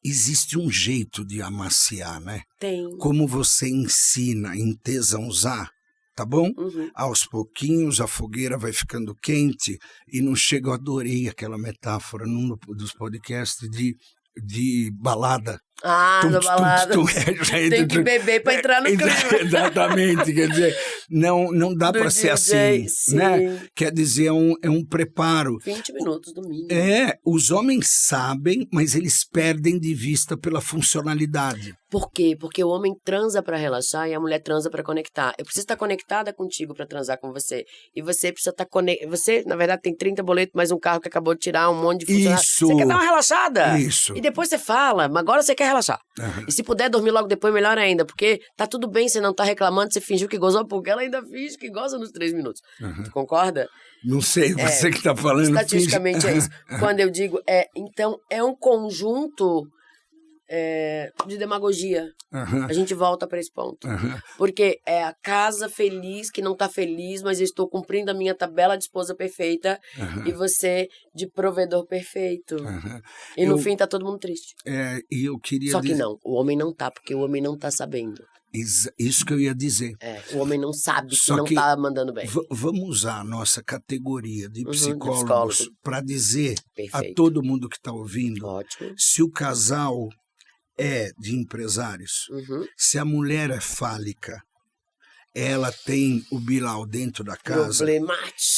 existe um jeito de amaciar, né? Tem. Como você ensina em tesãozar, tá bom? Aos pouquinhos a fogueira vai ficando quente e não chega. Eu adorei aquela metáfora num dos podcasts de balada. Da balada. Tem que beber para entrar no clima. Exatamente, quer dizer, não dá para ser assim, sim. Né? Quer dizer, é um preparo. 20 minutos do mínimo. Os homens sabem, mas eles perdem de vista pela funcionalidade. Por quê? Porque o homem transa para relaxar e a mulher transa para conectar. Eu preciso estar conectada contigo para transar com você. E você precisa estar conectada. Você, na verdade, tem 30 boletos, mais um carro que acabou de tirar um monte de funcionário. Isso. Você quer dar uma relaxada? Isso. E depois você fala, mas agora você quer relaxar. E se puder dormir logo depois, melhor ainda, porque tá tudo bem, você não tá reclamando, você fingiu que gozou, porque ela ainda finge que goza nos 3 minutos. Tu concorda? Não sei, você que tá falando. Estatisticamente é isso. Quando eu digo, então, é um conjunto de demagogia. A gente volta para esse ponto. Porque é a casa feliz que não tá feliz, mas eu estou cumprindo a minha tabela de esposa perfeita e você de provedor perfeito. E no fim tá todo mundo triste. E eu queria Só que não, o homem não tá, porque o homem não tá sabendo. Isso que eu ia dizer. O homem não sabe que não tá mandando bem. Vamos usar a nossa categoria de psicólogos para dizer a todo mundo que está ouvindo, se o casal é de empresários, se a mulher é fálica, ela tem o Bilal dentro da casa,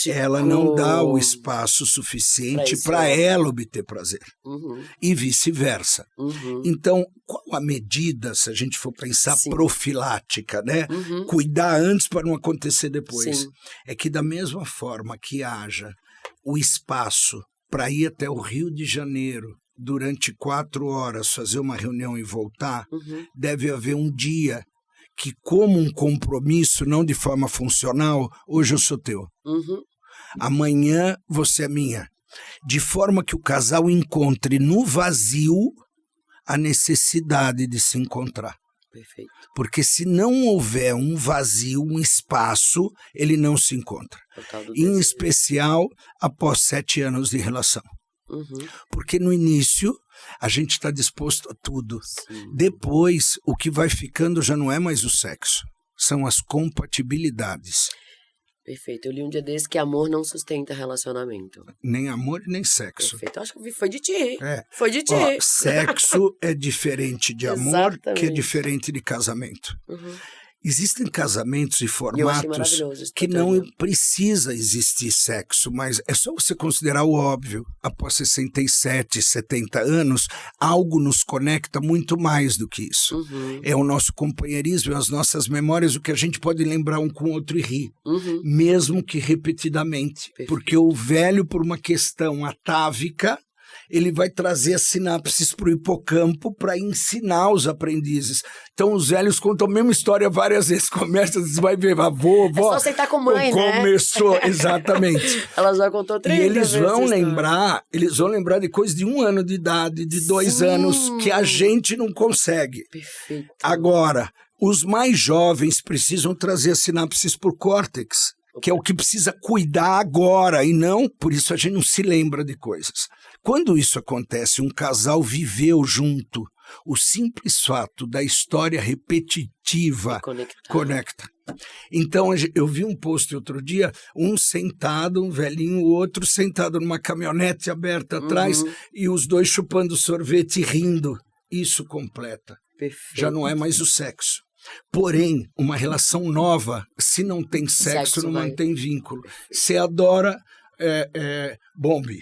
ela não dá o espaço suficiente para ela obter prazer. E vice-versa. Então, qual a medida, se a gente for pensar profilática, né? Cuidar antes para não acontecer depois. É que da mesma forma que haja o espaço para ir até o Rio de Janeiro durante 4 horas, fazer uma reunião e voltar, deve haver um dia que, como um compromisso, não de forma funcional, hoje eu sou teu. Amanhã você é minha. De forma que o casal encontre no vazio a necessidade de se encontrar. Perfeito. Porque se não houver um vazio, um espaço, ele não se encontra. Em especial, após 7 anos de relação. Porque no início a gente está disposto a tudo. Depois, o que vai ficando já não é mais o sexo, são as compatibilidades. Perfeito. Eu li um dia desse que amor não sustenta relacionamento. Nem amor nem sexo. Perfeito. Eu acho que foi de ti. Foi de ti. Sexo é diferente de amor, que é diferente de casamento. Existem casamentos e formatos que não precisa existir sexo, mas é só você considerar o óbvio. Após 67, 70 anos, algo nos conecta muito mais do que isso. É o nosso companheirismo, as nossas memórias, o que a gente pode lembrar um com o outro e rir, mesmo que repetidamente. Perfeito. Porque o velho, por uma questão atávica, ele vai trazer as sinapses para o hipocampo para ensinar os aprendizes. Então, os velhos contam a mesma história várias vezes. Começa, você vai ver, avô, é só aceitar com mãe, começou, exatamente. Ela já contou 30 vezes. E eles vão lembrar de coisas de 1 ano de idade, de 2 anos, que a gente não consegue. Perfeito. Agora, os mais jovens precisam trazer as sinapses por córtex, que é o que precisa cuidar agora, e não, por isso a gente não se lembra de coisas. Quando isso acontece, um casal viveu junto, o simples fato da história repetitiva conecta. Então, eu vi um post outro dia, um sentado, um velhinho, o outro sentado numa caminhonete aberta atrás, e os dois chupando sorvete e rindo. Isso completa. Perfeito. Já não é mais o sexo. Porém, uma relação nova, se não tem sexo não mantém vínculo. Você adora bombe,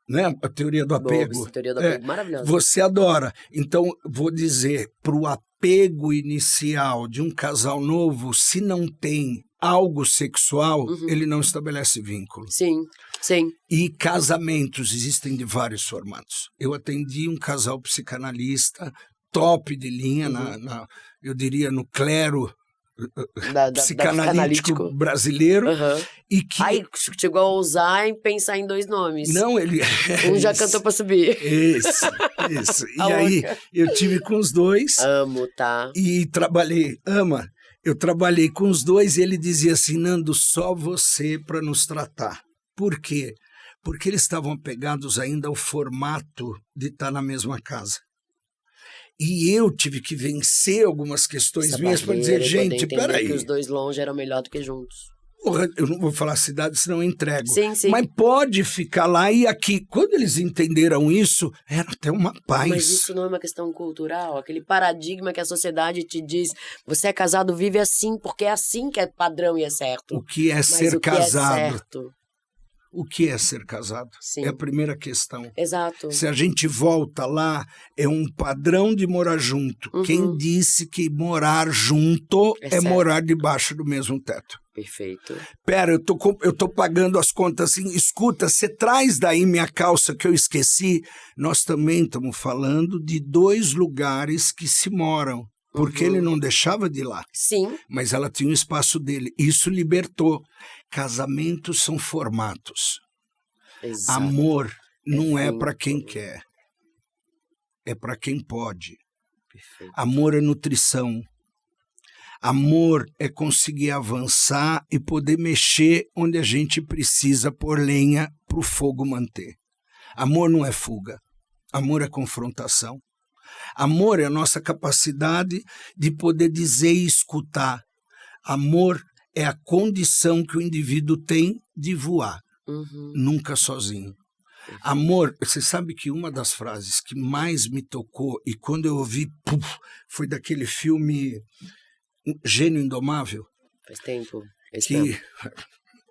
né? A teoria do apego. A teoria do apego, maravilhosa. Você adora. Então, vou dizer, para o apego inicial de um casal novo, se não tem algo sexual, ele não estabelece vínculo. Sim. E casamentos existem de vários formatos. Eu atendi um casal psicanalista top de linha, eu diria no clero psicanalítico brasileiro. E que... chegou a ousar em pensar em 2 nomes. Não, ele... Um já cantou pra subir. Isso. E aí, eu tive com os 2. Amo, tá? E eu trabalhei com os 2 e ele dizia assim, Nando, só você para nos tratar. Por quê? Porque eles estavam apegados ainda ao formato de estar na mesma casa. E eu tive que vencer algumas questões minhas para dizer, gente, peraí. Que os 2 longe eram melhor do que juntos. Porra, eu não vou falar cidade, senão eu entrego. Sim. Mas pode ficar lá e aqui. Quando eles entenderam isso, era até uma paz. Mas isso não é uma questão cultural? Aquele paradigma que a sociedade te diz, você é casado, vive assim, porque é assim que é padrão e é certo. O que é ser casado? O que é ser casado? Sim. É a primeira questão. Exato. Se a gente volta lá, é um padrão de morar junto. Quem disse que morar junto é morar debaixo do mesmo teto? Perfeito. Pera, eu tô pagando as contas assim. Escuta, você traz daí minha calça que eu esqueci. Nós também estamos falando de 2 lugares que se moram. Porque ele não deixava de ir lá. Sim. Mas ela tinha o espaço dele. Isso libertou. Casamentos são formatos. Exato. Amor não é para quem quer. É para quem pode. Perfeito. Amor é nutrição. Amor é conseguir avançar e poder mexer onde a gente precisa pôr lenha para o fogo manter. Amor não é fuga. Amor é confrontação. Amor é a nossa capacidade de poder dizer e escutar. Amor é a condição que o indivíduo tem de voar, nunca sozinho. Amor, você sabe que uma das frases que mais me tocou, e quando eu ouvi, foi daquele filme Gênio Indomável. Faz tempo.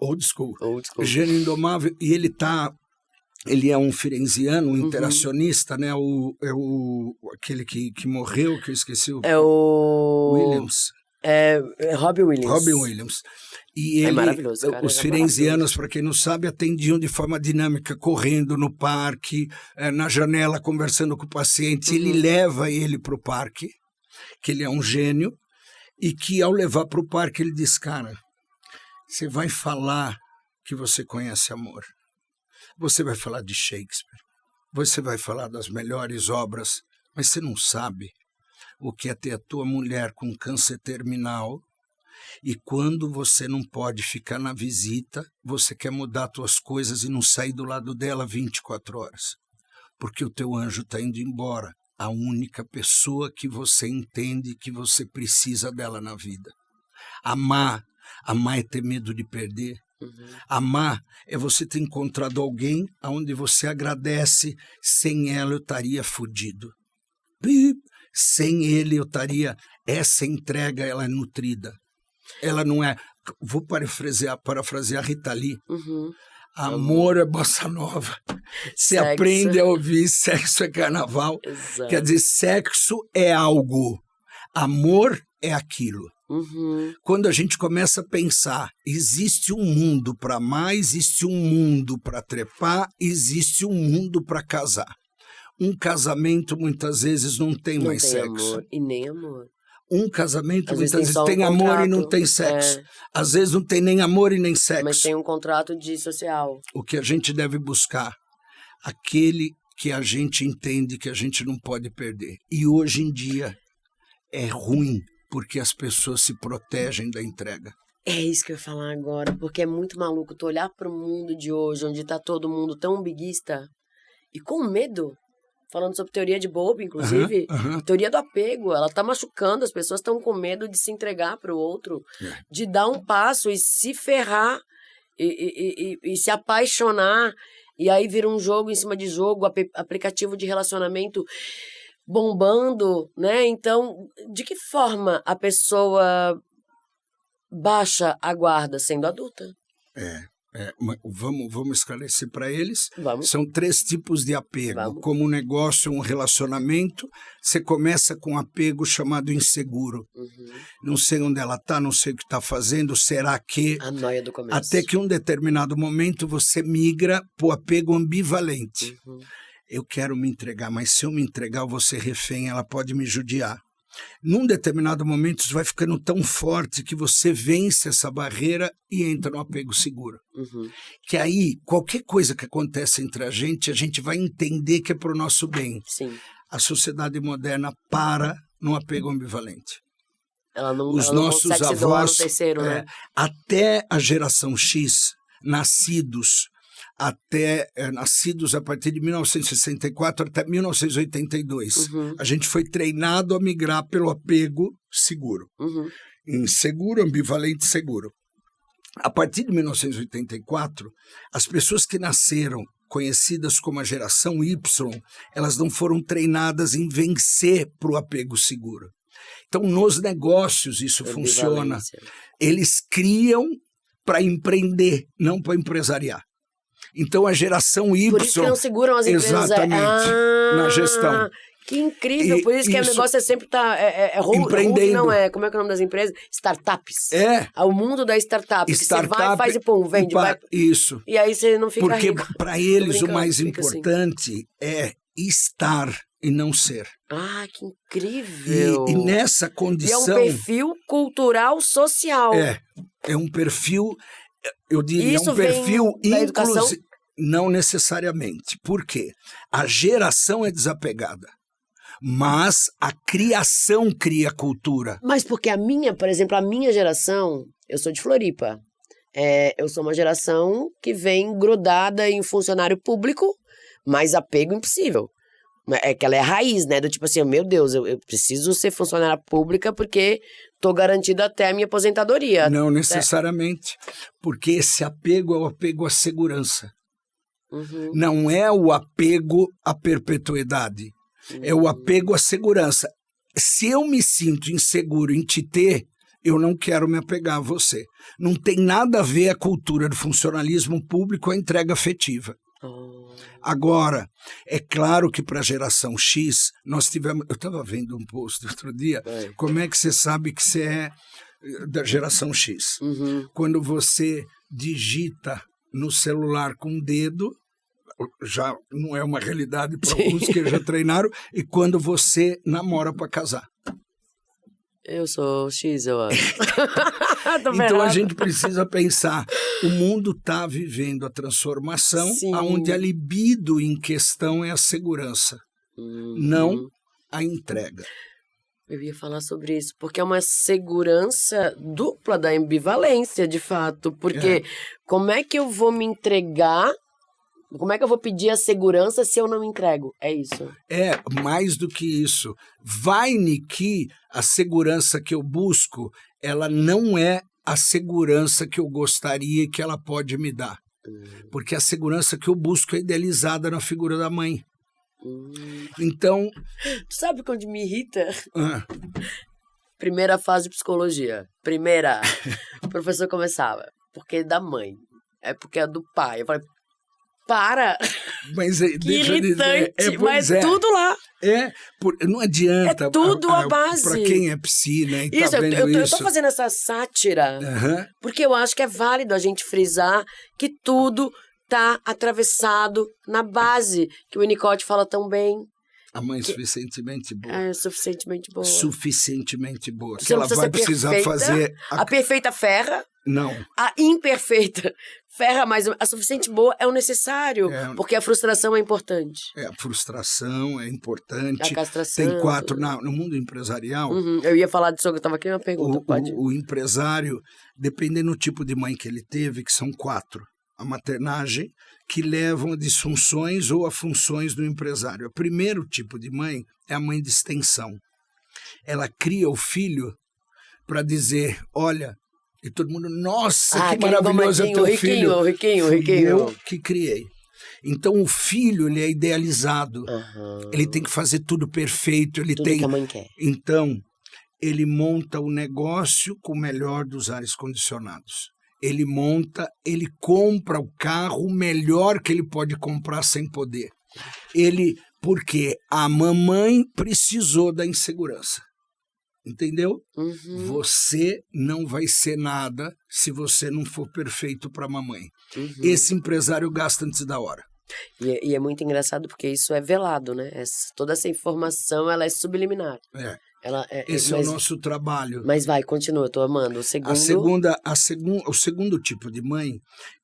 Old school. Old school. Gênio Indomável, e ele é um firenziano, um interacionista, né? Aquele que morreu, que eu esqueci. É o... Williams. É Robin Williams. Robin Williams. E ele, maravilhoso, cara. Os firenzianos, para quem não sabe, atendiam de forma dinâmica, correndo no parque, na janela, conversando com o paciente. Ele leva ele para o parque, que ele é um gênio, e que ao levar para o parque ele diz, cara, você vai falar que você conhece amor. Você vai falar de Shakespeare, você vai falar das melhores obras, mas você não sabe o que é ter a tua mulher com câncer terminal e quando você não pode ficar na visita, você quer mudar tuas coisas e não sair do lado dela 24 horas, porque o teu anjo está indo embora, a única pessoa que você entende que você precisa dela na vida. Amar é ter medo de perder. Amar é você ter encontrado alguém onde você agradece, sem ela eu estaria fudido. Sem ele eu estaria... Essa entrega, ela é nutrida. Ela não é... Vou parafrasear Rita Lee. Amor é bossa nova. Você aprende a ouvir sexo é carnaval. Exato. Quer dizer, sexo é algo. Amor é aquilo. Quando a gente começa a pensar, existe um mundo para amar, existe um mundo para trepar, existe um mundo para casar. Um casamento muitas vezes não tem mais sexo. Amor, e nem amor. Um casamento Às muitas vezes vezes tem amor e não tem sexo. Às vezes não tem nem amor e nem sexo. Mas tem um contrato de social. O que a gente deve buscar? Aquele que a gente entende que a gente não pode perder. E hoje em dia é ruim. Porque as pessoas se protegem da entrega. É isso que eu ia falar agora, porque é muito maluco tu olhar para o mundo de hoje, onde tá todo mundo tão umbiguista e com medo, falando sobre teoria de Bowlby, inclusive, teoria do apego, ela tá machucando, as pessoas estão com medo de se entregar para o outro, de dar um passo e se ferrar e se apaixonar, e aí vira um jogo em cima de jogo, aplicativo de relacionamento bombando, né? Então, de que forma a pessoa baixa a guarda sendo adulta? Vamos esclarecer para eles. Vamos. São 3 tipos de apego. Como um negócio, um relacionamento, você começa com um apego chamado inseguro. Não sei onde ela está, não sei o que está fazendo, será que... A noia do começo. Até que em um determinado momento você migra para o apego ambivalente. Eu quero me entregar, mas se eu me entregar, eu vou ser refém, ela pode me judiar. Num determinado momento, isso vai ficando tão forte que você vence essa barreira e entra no apego seguro. Que aí, qualquer coisa que acontece entre a gente vai entender que é para o nosso bem. Sim. A sociedade moderna para no apego ambivalente. Ela não, Os ela não nossos consegue se doar avós, no terceiro, né? até a geração X, nascidos a partir de 1964 até 1982. A gente foi treinado a migrar pelo apego seguro. Inseguro, ambivalente, seguro. A partir de 1984, as pessoas que nasceram conhecidas como a geração Y, elas não foram treinadas em vencer para o apego seguro. Então, nos negócios isso funciona. Eles criam para empreender, não para empresariar. Então, a geração Y... Por isso que não seguram as empresas. Exatamente, na gestão. Que incrível, por isso que o negócio é sempre empreendendo. Não é, como é que é o nome das empresas? Startups. É. O mundo da startup. Que você vai, faz e pum, vende. Isso. E aí você não fica rico. Porque para eles o mais importante é estar e não ser. Ah, que incrível. E nessa condição... E é um perfil cultural social. É um perfil, eu diria, Isso um perfil inclusive. Não necessariamente. Por quê? A geração é desapegada. Mas a criação cria cultura. Mas porque por exemplo, a minha geração, eu sou de Floripa. Eu sou uma geração que vem grudada em funcionário público, mas apego impossível. É que ela é a raiz, né? Do tipo assim, meu Deus, eu preciso ser funcionária pública porque tô garantida até a minha aposentadoria. Não necessariamente, porque esse apego é o apego à segurança. Uhum. Não é o apego à perpetuidade, é o apego à segurança. Se eu me sinto inseguro em te ter, eu não quero me apegar a você. Não tem nada a ver a cultura do funcionalismo público com a entrega afetiva. Agora, é claro que para a geração X, nós tivemos... Eu estava vendo um post outro dia, como é que você sabe que você é da geração X? Uhum. Quando você digita no celular com o dedo, já não é uma realidade para alguns que já treinaram, e quando você namora para casar. Eu sou X, eu acho. Então a gente precisa pensar, o mundo está vivendo a transformação, onde a libido em questão é a segurança, não a entrega. Eu ia falar sobre isso, porque é uma segurança dupla da ambivalência, de fato, porque como é que eu vou me entregar? Como é que eu vou pedir a segurança se eu não me entrego? É isso. Mais do que isso. Vai-me que a segurança que eu busco, ela não é a segurança que eu gostaria que ela pode me dar. Porque a segurança que eu busco é idealizada na figura da mãe. Então... Sabe onde me irrita? Primeira fase de psicologia. O professor começava. Porque é da mãe. É porque é do pai. Eu falei... Para! Mas que deixa irritante, eu dizer, mas tudo lá. Não adianta. É tudo a base. Para quem é psi, né? Isso, tá vendo eu tô fazendo essa sátira, porque eu acho que é válido a gente frisar que tudo tá atravessado na base, que o Winnicott fala tão bem. A mãe suficientemente boa. Suficientemente boa. Suficientemente boa. Você que ela vai precisar perfeita, fazer... A perfeita ferra. Não. A imperfeita ferra, mas a suficiente boa é o necessário, porque a frustração é importante. A frustração é importante. A castração. Tem 4 no mundo empresarial. Eu ia falar disso, eu estava aqui uma pergunta. O empresário, dependendo do tipo de mãe que ele teve, que são 4. A maternagem, que levam a disfunções ou a funções do empresário. O primeiro tipo de mãe é a mãe de extensão. Ela cria o filho para dizer, olha... E todo mundo, nossa, que maravilhoso é teu filho. O riquinho. Eu que criei. Então, o filho, ele é idealizado. Ele tem que fazer tudo perfeito. Tudo que a mãe quer. Então, ele monta o negócio com o melhor dos ares condicionados. Ele compra o carro melhor que ele pode comprar sem poder. Porque a mamãe precisou da insegurança. Entendeu? Você não vai ser nada se você não for perfeito para a mamãe. Esse empresário gasta antes da hora. E é muito engraçado porque isso é velado, né? Toda essa informação, ela é subliminar. Esse é o nosso trabalho. Mas continua, eu tô amando. O segundo tipo de mãe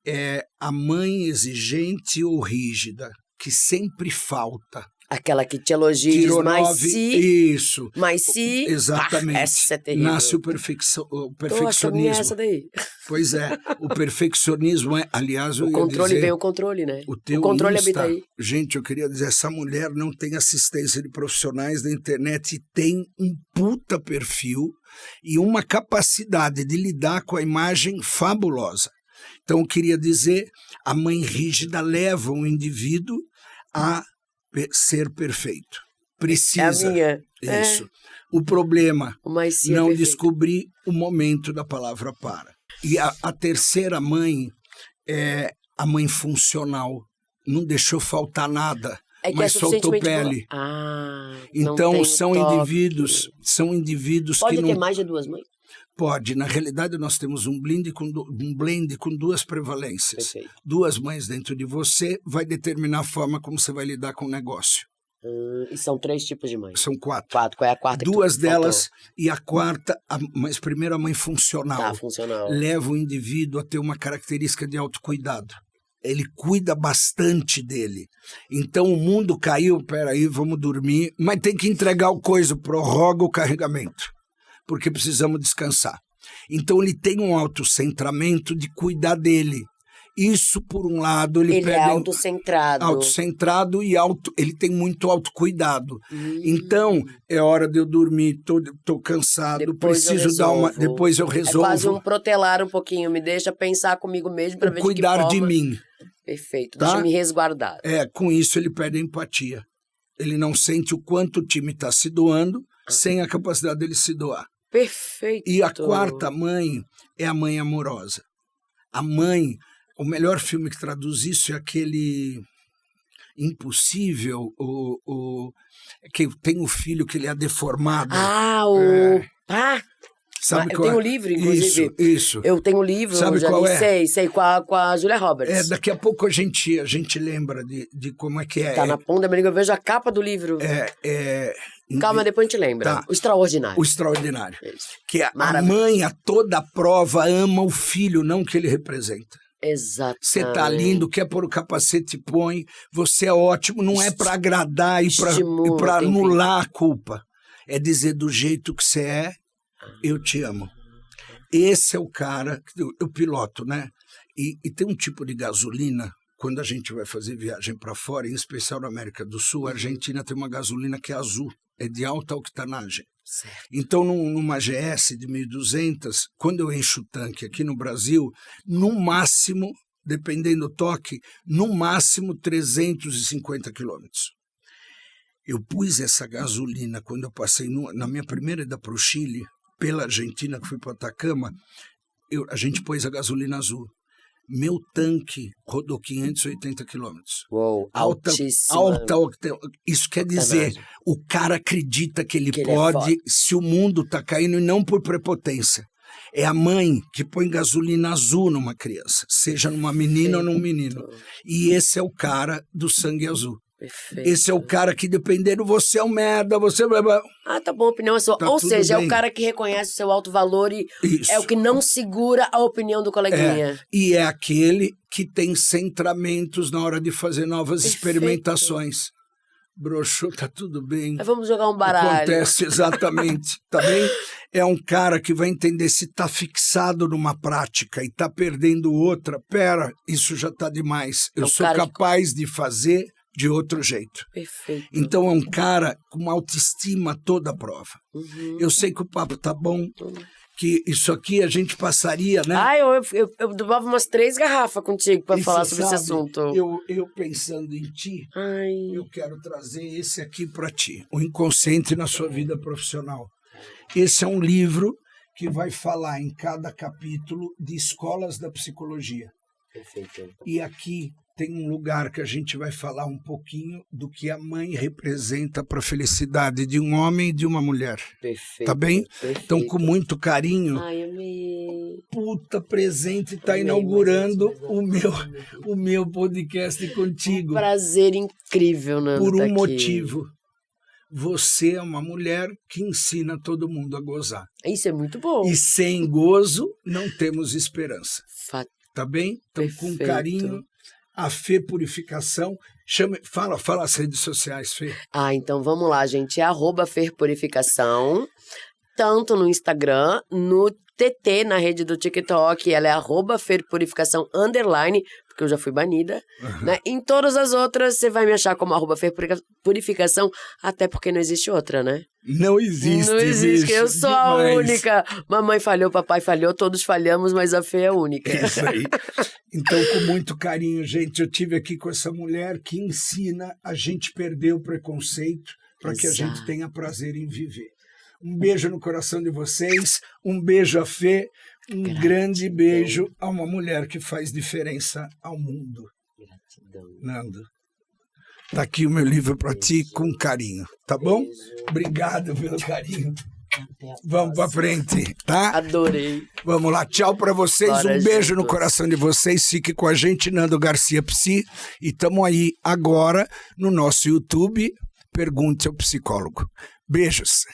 é a mãe exigente ou rígida, que sempre falta. Aquela que te elogia e diz, Isso. Mas se... Exatamente. Essa é terrível. Nasce o perfeccionismo. Essa daí. Pois é. O perfeccionismo aliás, o controle vem o controle, né? O controle habita aí. Gente, eu queria dizer, essa mulher não tem assistência de profissionais da internet e tem um puta perfil e uma capacidade de lidar com a imagem fabulosa. Então, eu queria dizer, a mãe rígida leva o indivíduo a ser perfeito. Precisa. É a minha. Isso. O problema, não descobrir o momento da palavra para. E a terceira mãe é a mãe funcional. Não deixou faltar nada, mas soltou pele. Então são indivíduos Pode que ter mais de 2 mães? Pode. Na realidade, nós temos um blend com 2 prevalências. Perfeito. 2 mães dentro de você vai determinar a forma como você vai lidar com o negócio. E são 3 tipos de mães? São 4. 4. Qual é a quarta? 2 delas, e a quarta, mas primeiro a mãe funcional. Funcional. Leva o indivíduo a ter uma característica de autocuidado. Ele cuida bastante dele. Então o mundo caiu, peraí, vamos dormir, mas tem que entregar o coisa, prorroga o carregamento, porque precisamos descansar. Então ele tem um autocentramento de cuidar dele. Isso, por um lado, ele é autocentrado. Autocentrado e ele tem muito autocuidado. Então, é hora de eu dormir, tô cansado, depois eu resolvo. É quase um protelar um pouquinho, me deixa pensar comigo mesmo para ver de que forma. Cuidar de mim. Perfeito, tá? Deixa eu me resguardar. Com isso ele perde a empatia. Ele não sente o quanto o time está se doando, sem a capacidade dele se doar. Perfeito. E a quarta mãe é a mãe amorosa. A mãe... O melhor filme que traduz isso é aquele Impossível, que tem um filho que ele é deformado. Sabe eu tenho um livro, inclusive. Isso. Eu tenho um livro, sabe qual é? Sei, com a Julia Roberts. Daqui a pouco a gente lembra de como é que é. Tá na ponta da minha língua, eu vejo a capa do livro. Calma, depois a gente lembra. Tá. O Extraordinário. O Extraordinário. Isso. Que a mãe, a toda prova, ama o filho, não o que ele representa. Exatamente. Você tá lindo, quer pôr o capacete, põe. Você é ótimo, não é para agradar e para anular a culpa. É dizer do jeito que você é, eu te amo. Esse é o cara, eu piloto, né? E tem um tipo de gasolina, quando a gente vai fazer viagem para fora, em especial na América do Sul, a Argentina tem uma gasolina que é azul, é de alta octanagem. Certo. Então, numa GS de 1.200, quando eu encho o tanque aqui no Brasil, no máximo, dependendo do toque, no máximo 350 quilômetros. Eu pus essa gasolina quando eu passei na minha primeira ida para o Chile, pela Argentina, que fui para Atacama, a gente pôs a gasolina azul. Meu tanque rodou 580 quilômetros. Uou, altíssima. Isso quer dizer, o cara acredita que ele pode, se o mundo está caindo, e não por prepotência. É a mãe que põe gasolina azul numa criança, seja numa menina ou num menino. E esse é o cara do sangue azul. Perfeito. Esse é o cara que, dependendo, você é um merda, você... tá bom, a opinião é sua. Ou seja, é o cara que reconhece o seu alto valor e é o que não segura a opinião do coleguinha. E é aquele que tem centramentos na hora de fazer novas experimentações. Broxou, tá tudo bem. Mas vamos jogar um baralho. Acontece exatamente, tá bem? É um cara que vai entender se tá fixado numa prática e tá perdendo outra. Pera, isso já tá demais. Eu sou capaz de fazer de outro jeito. Perfeito. Então é um cara com uma autoestima toda à prova. Eu sei que o papo tá bom, que isso aqui a gente passaria, né? Eu tomava umas 3 garrafas contigo para falar sobre esse assunto. Eu pensando em ti, eu quero trazer esse aqui para ti, O Inconsciente na Sua Vida Profissional. Esse é um livro que vai falar em cada capítulo de escolas da psicologia. Perfeito. E aqui tem um lugar que a gente vai falar um pouquinho do que a mãe representa para a felicidade de um homem e de uma mulher. Perfeito. Tá bem? Perfeito. Então, com muito carinho, presente está inaugurando o meu podcast contigo. Um prazer incrível, Nando. Por um motivo. Você é uma mulher que ensina todo mundo a gozar. Isso é muito bom. E sem gozo, não temos esperança. Tá bem? Então, Perfeito. Com carinho, a Fê Purificação. Fala as redes sociais, Fê. Então vamos lá, gente. É @FerPurificação, tanto no Instagram, no TT, na rede do TikTok, ela é @FerPurificação_, porque eu já fui banida, né? Em todas as outras, você vai me achar como @FerPurificação, até porque não existe outra, né? Não existe. Não existe, bicho, eu sou demais. a única. Mamãe falhou, papai falhou, todos falhamos, mas a Fê é a única. Isso aí. Então, com muito carinho, gente, eu tive aqui com essa mulher que ensina a gente perder o preconceito para que a gente tenha prazer em viver. Um beijo no coração de vocês, um beijo a Fê, Um grande beijo a uma mulher que faz diferença ao mundo. Gratidão. Nando, tá aqui o meu livro para ti com carinho, tá bom? Obrigado pelo carinho. Vamos para frente, tá? Adorei. Vamos lá, tchau para vocês, Bora um beijo juntos. no coração de vocês, fique com a gente, Nando Garcia Psi, e estamos aí agora no nosso YouTube, Pergunte ao Psicólogo. Beijos.